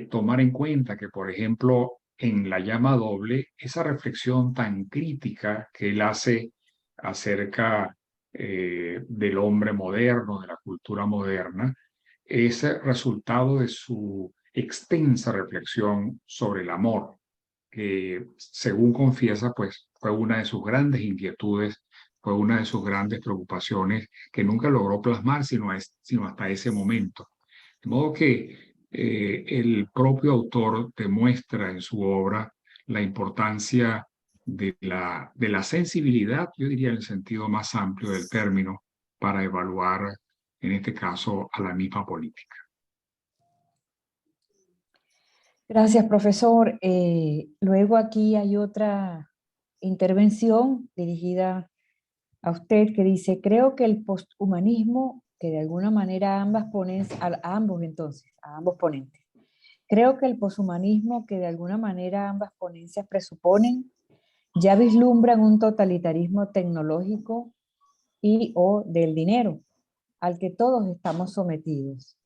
tomar en cuenta que, por ejemplo, en La llama doble, esa reflexión tan crítica que él hace acerca del hombre moderno, de la cultura moderna, es resultado de su extensa reflexión sobre el amor, que según confiesa, pues fue una de sus grandes inquietudes, fue una de sus grandes preocupaciones que nunca logró plasmar sino hasta ese momento. De modo que el propio autor demuestra en su obra la importancia de la sensibilidad, yo diría en el sentido más amplio del término, para evaluar, en este caso, a la misma política. Gracias, profesor. Luego aquí hay otra intervención dirigida a usted que dice: creo que el posthumanismo que de alguna manera a ambos ponentes. Creo que el poshumanismo que de alguna manera ambas ponencias presuponen ya vislumbran un totalitarismo tecnológico y o del dinero al que todos estamos sometidos.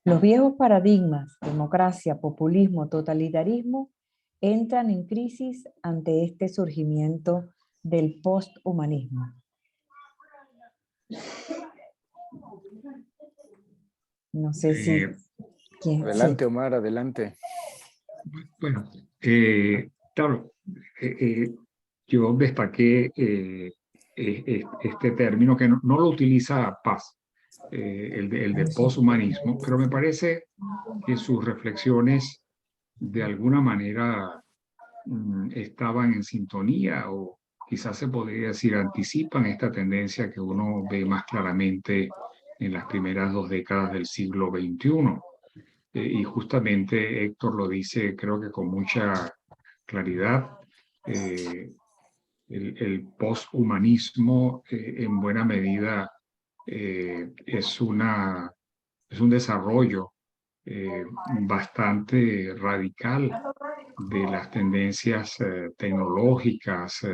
Los viejos paradigmas, democracia, populismo, totalitarismo, entran en crisis ante este surgimiento del posthumanismo. No sé si... Adelante, Omar, adelante. Bueno, claro, yo destaqué este término que no lo utiliza Paz, el de poshumanismo, pero me parece que sus reflexiones de alguna manera estaban en sintonía o quizás se podría decir anticipan esta tendencia que uno ve más claramente en las primeras 2 décadas del siglo XXI. Y justamente Héctor lo dice, creo que con mucha claridad, el posthumanismo en buena medida es un desarrollo bastante radical de las tendencias tecnológicas,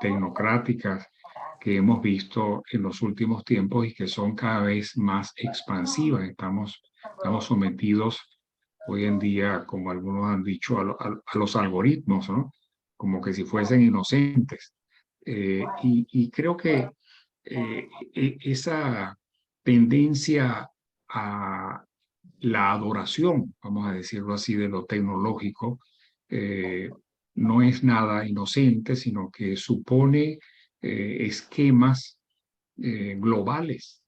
tecnocráticas que hemos visto en los últimos tiempos y que son cada vez más expansivas. Estamos sometidos hoy en día, como algunos han dicho, a los algoritmos, ¿no? Como que si fuesen inocentes. Y creo que esa tendencia a la adoración, vamos a decirlo así, de lo tecnológico, no es nada inocente, sino que supone esquemas globales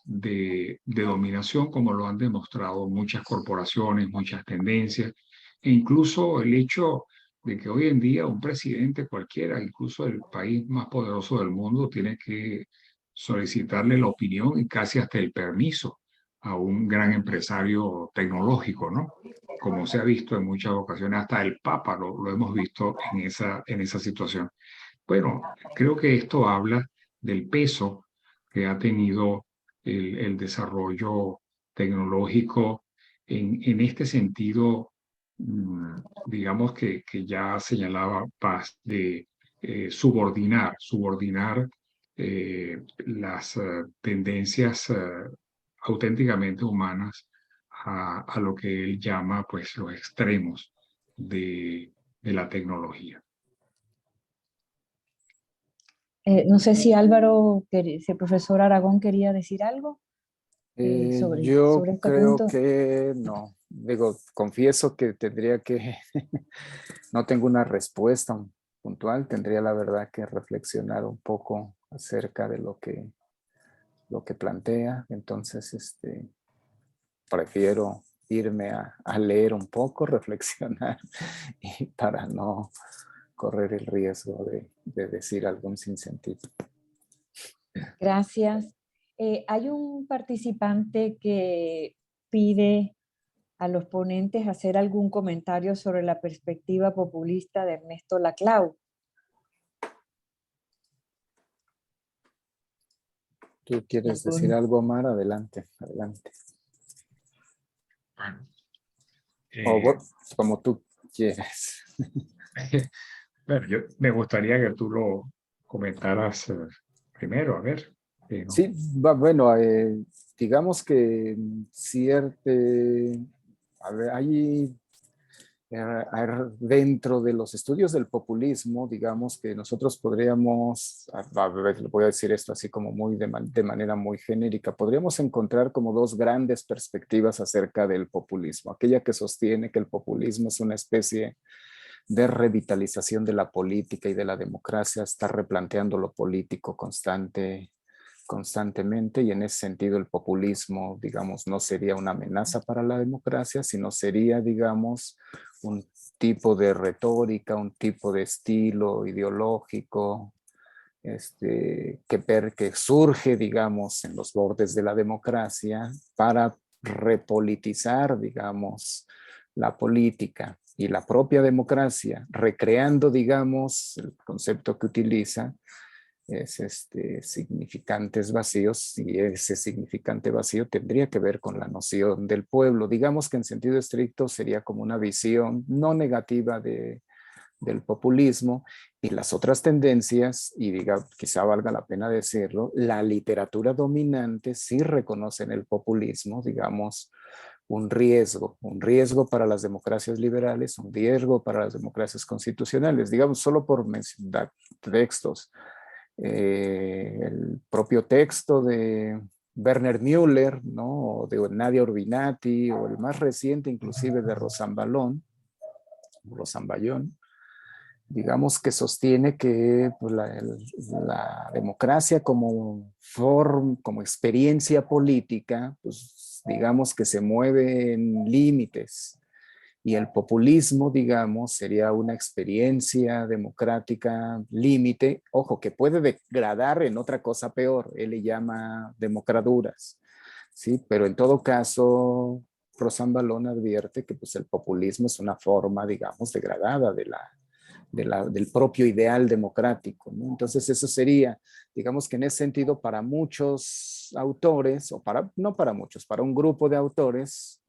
de dominación, como lo han demostrado muchas corporaciones, muchas tendencias, e incluso el hecho de que hoy en día un presidente cualquiera, incluso el país más poderoso del mundo, tiene que solicitarle la opinión y casi hasta el permiso a un gran empresario tecnológico, ¿no? Como se ha visto en muchas ocasiones, hasta el Papa lo hemos visto en esa situación. Bueno, creo que esto habla del peso que ha tenido el desarrollo tecnológico en este sentido, digamos que ya señalaba Paz, de subordinar las tendencias auténticamente humanas a lo que él llama pues los extremos de la tecnología. No sé si Álvaro, si el profesor Aragón quería decir algo Yo sobre este creo punto. que no. Digo, confieso que tendría que, no tengo una respuesta puntual, tendría la verdad que reflexionar un poco acerca de lo que plantea. Entonces, prefiero irme a leer un poco, reflexionar, y para no correr el riesgo de decir algún sinsentido. Gracias. Hay un participante que pide a los ponentes hacer algún comentario sobre la perspectiva populista de Ernesto Laclau. ¿Tú quieres decir algo, Omar? Adelante, adelante. Bueno, O como tú quieras. bueno, me gustaría que tú lo comentaras primero, a ver. ¿No? Sí, bueno, digamos que a ver, hay dentro de los estudios del populismo, digamos que nosotros podríamos, a ver, voy a decir esto así como muy de manera muy genérica, podríamos encontrar como dos grandes perspectivas acerca del populismo. Aquella que sostiene que el populismo es una especie de revitalización de la política y de la democracia, está replanteando lo político constantemente, y en ese sentido el populismo, digamos, no sería una amenaza para la democracia, sino sería, digamos, un tipo de retórica, un tipo de estilo ideológico que surge, digamos, en los bordes de la democracia para repolitizar, digamos, la política y la propia democracia, recreando, digamos, el concepto que utiliza, significantes vacíos, y ese significante vacío tendría que ver con la noción del pueblo. Digamos que en sentido estricto sería como una visión no negativa del populismo, y las otras tendencias, y quizá valga la pena decirlo, la literatura dominante sí reconoce en el populismo, digamos, un riesgo para las democracias liberales, un riesgo para las democracias constitucionales, digamos, solo por mencionar textos. El propio texto de Werner Müller, ¿no? O de Nadia Urbinati, o el más reciente inclusive de Rosanvallón, digamos que sostiene que pues, la democracia como como experiencia política, pues digamos que se mueve en límites, y el populismo, digamos, sería una experiencia democrática límite, ojo, que puede degradar en otra cosa peor, él le llama democraduras, ¿sí? Pero en todo caso, Rosanvallón advierte que pues, el populismo es una forma, digamos, degradada del propio ideal democrático, ¿no? Entonces eso sería, digamos que en ese sentido, para muchos autores, o no para muchos, para un grupo de autores,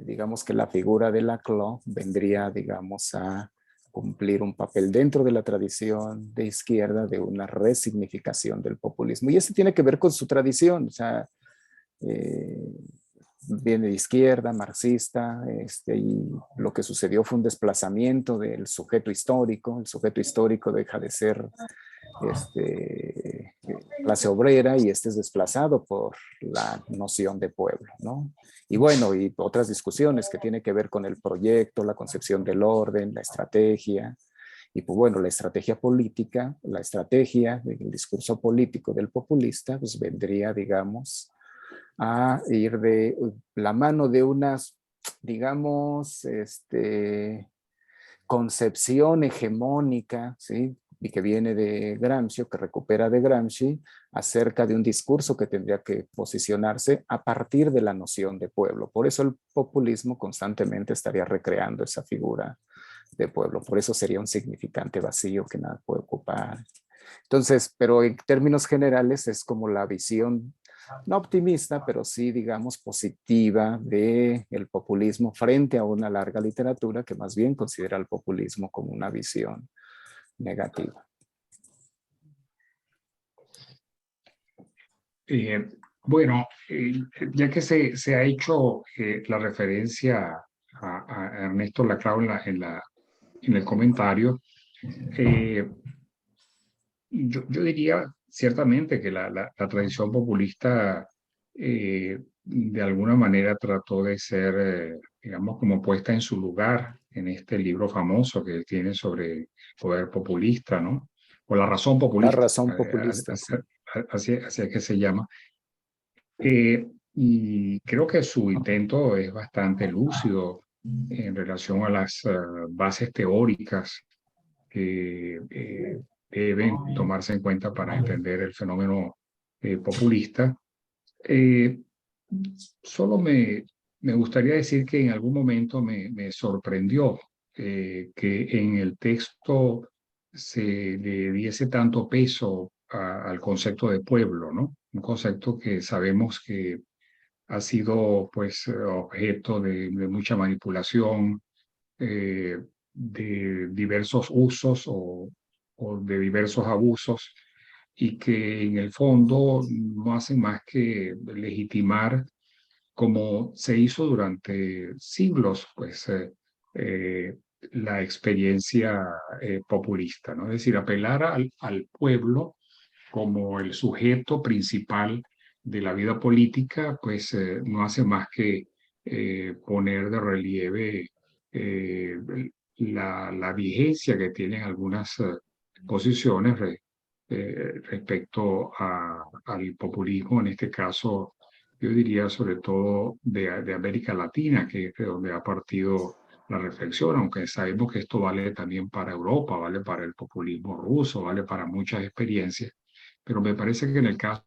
digamos que la figura de Laclau vendría, digamos, a cumplir un papel dentro de la tradición de izquierda de una resignificación del populismo. Y eso tiene que ver con su tradición, o sea, viene de izquierda, marxista, y lo que sucedió fue un desplazamiento del sujeto histórico. El sujeto histórico deja de ser clase obrera, y es desplazado por la noción de pueblo, ¿no? Y bueno, y otras discusiones que tienen que ver con el proyecto, la concepción del orden, la estrategia, y pues bueno, la estrategia política, la estrategia del discurso político del populista, pues vendría, digamos, a ir de la mano de unas, digamos, concepción hegemónica, ¿sí? Y que viene de Gramsci, o que recupera de Gramsci, acerca de un discurso que tendría que posicionarse a partir de la noción de pueblo. Por eso el populismo constantemente estaría recreando esa figura de pueblo. Por eso sería un significante vacío que nada puede ocupar. Entonces, pero en términos generales es como la visión no optimista, pero sí, digamos, positiva del populismo frente a una larga literatura que más bien considera el populismo como una visión negativa. Bueno, ya que se ha hecho la referencia a Ernesto Laclau en el comentario, yo diría ciertamente que la tradición populista de alguna manera trató de ser, digamos, como puesta en su lugar en este libro famoso que él tiene sobre poder populista, ¿no? O la razón La populista, razón populista, sí. así es que se llama. Y creo que su intento es bastante lúcido en relación a las bases teóricas que deben tomarse en cuenta para entender el fenómeno populista. Solo me gustaría decir que en algún momento me sorprendió que en el texto se le diese tanto peso al concepto de pueblo, ¿no? Un concepto que sabemos que ha sido pues objeto de mucha manipulación, de diversos usos o de diversos abusos, y que en el fondo no hacen más que legitimar, como se hizo durante siglos, pues la experiencia populista, ¿no? Es decir, apelar al pueblo como el sujeto principal de la vida política, pues no hace más que poner de relieve eh, la vigencia que tienen algunas posiciones respecto al populismo, en este caso, yo diría sobre todo de América Latina, que es de donde ha partido la reflexión, aunque sabemos que esto vale también para Europa, vale para el populismo ruso, vale para muchas experiencias, pero me parece que en el caso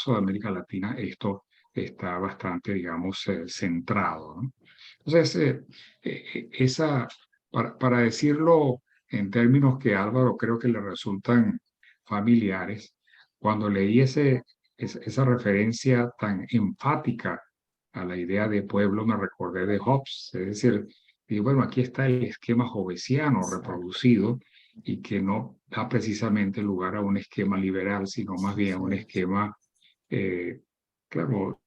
de América Latina esto está bastante, digamos, centrado, ¿no? Entonces, para decirlo en términos que a Álvaro creo que le resultan familiares. Cuando leí esa referencia tan enfática a la idea de pueblo, me recordé de Hobbes, es decir, y bueno, aquí está el esquema hobbesiano reproducido y que no da precisamente lugar a un esquema liberal, sino más bien a un esquema, claro,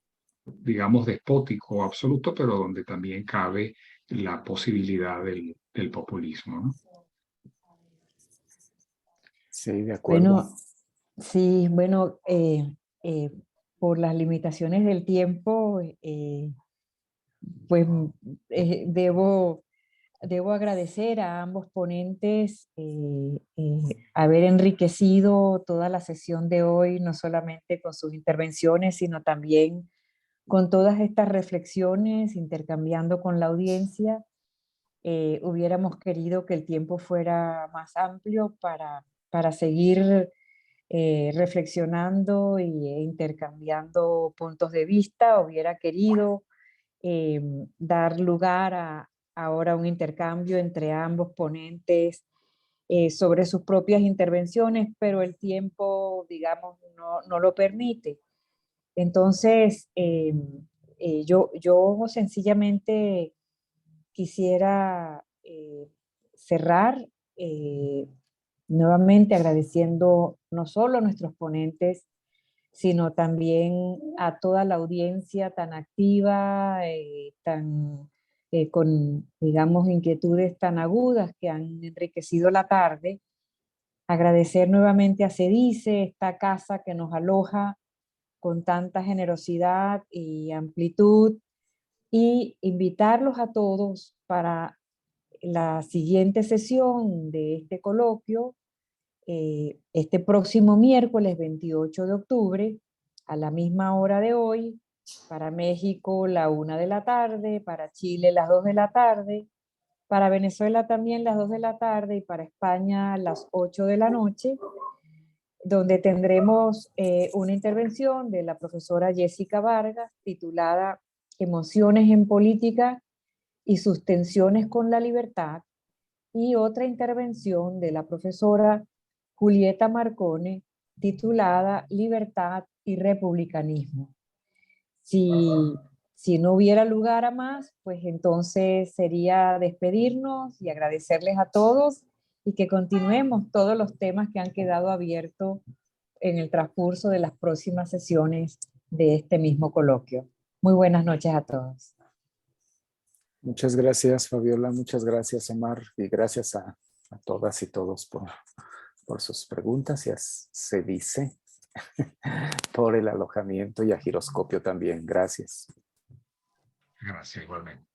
digamos, despótico absoluto, pero donde también cabe la posibilidad del populismo, ¿no? Sí, de acuerdo. Bueno, sí, bueno, por las limitaciones del tiempo, pues debo agradecer a ambos ponentes haber enriquecido toda la sesión de hoy, no solamente con sus intervenciones, sino también con todas estas reflexiones, intercambiando con la audiencia. Hubiéramos querido que el tiempo fuera más amplio para seguir reflexionando e intercambiando puntos de vista. Hubiera querido dar lugar a ahora un intercambio entre ambos ponentes sobre sus propias intervenciones, pero el tiempo, digamos, no lo permite. Entonces, yo sencillamente quisiera cerrar nuevamente agradeciendo no solo a nuestros ponentes, sino también a toda la audiencia tan activa, con, digamos, inquietudes tan agudas que han enriquecido la tarde. Agradecer nuevamente a CEDICE, esta casa que nos aloja con tanta generosidad y amplitud, y invitarlos a todos para la siguiente sesión de este coloquio, este próximo miércoles 28 de octubre, a la misma hora de hoy, para México la 1 de la tarde, para Chile las 2 de la tarde, para Venezuela también las 2 de la tarde y para España las 8 de la noche, donde tendremos una intervención de la profesora Jessica Vargas titulada Emociones en Política y sus tensiones con la libertad, y otra intervención de la profesora Julieta Marcone titulada Libertad y Republicanismo. Si no hubiera lugar a más, pues entonces sería despedirnos y agradecerles a todos y que continuemos todos los temas que han quedado abiertos en el transcurso de las próximas sesiones de este mismo coloquio. Muy buenas noches a todos. Muchas gracias, Fabiola. Muchas gracias, Omar. Y gracias a todas y todos por sus preguntas. Ya se dice por el alojamiento y a Giroscopio también. Gracias. Gracias, igualmente.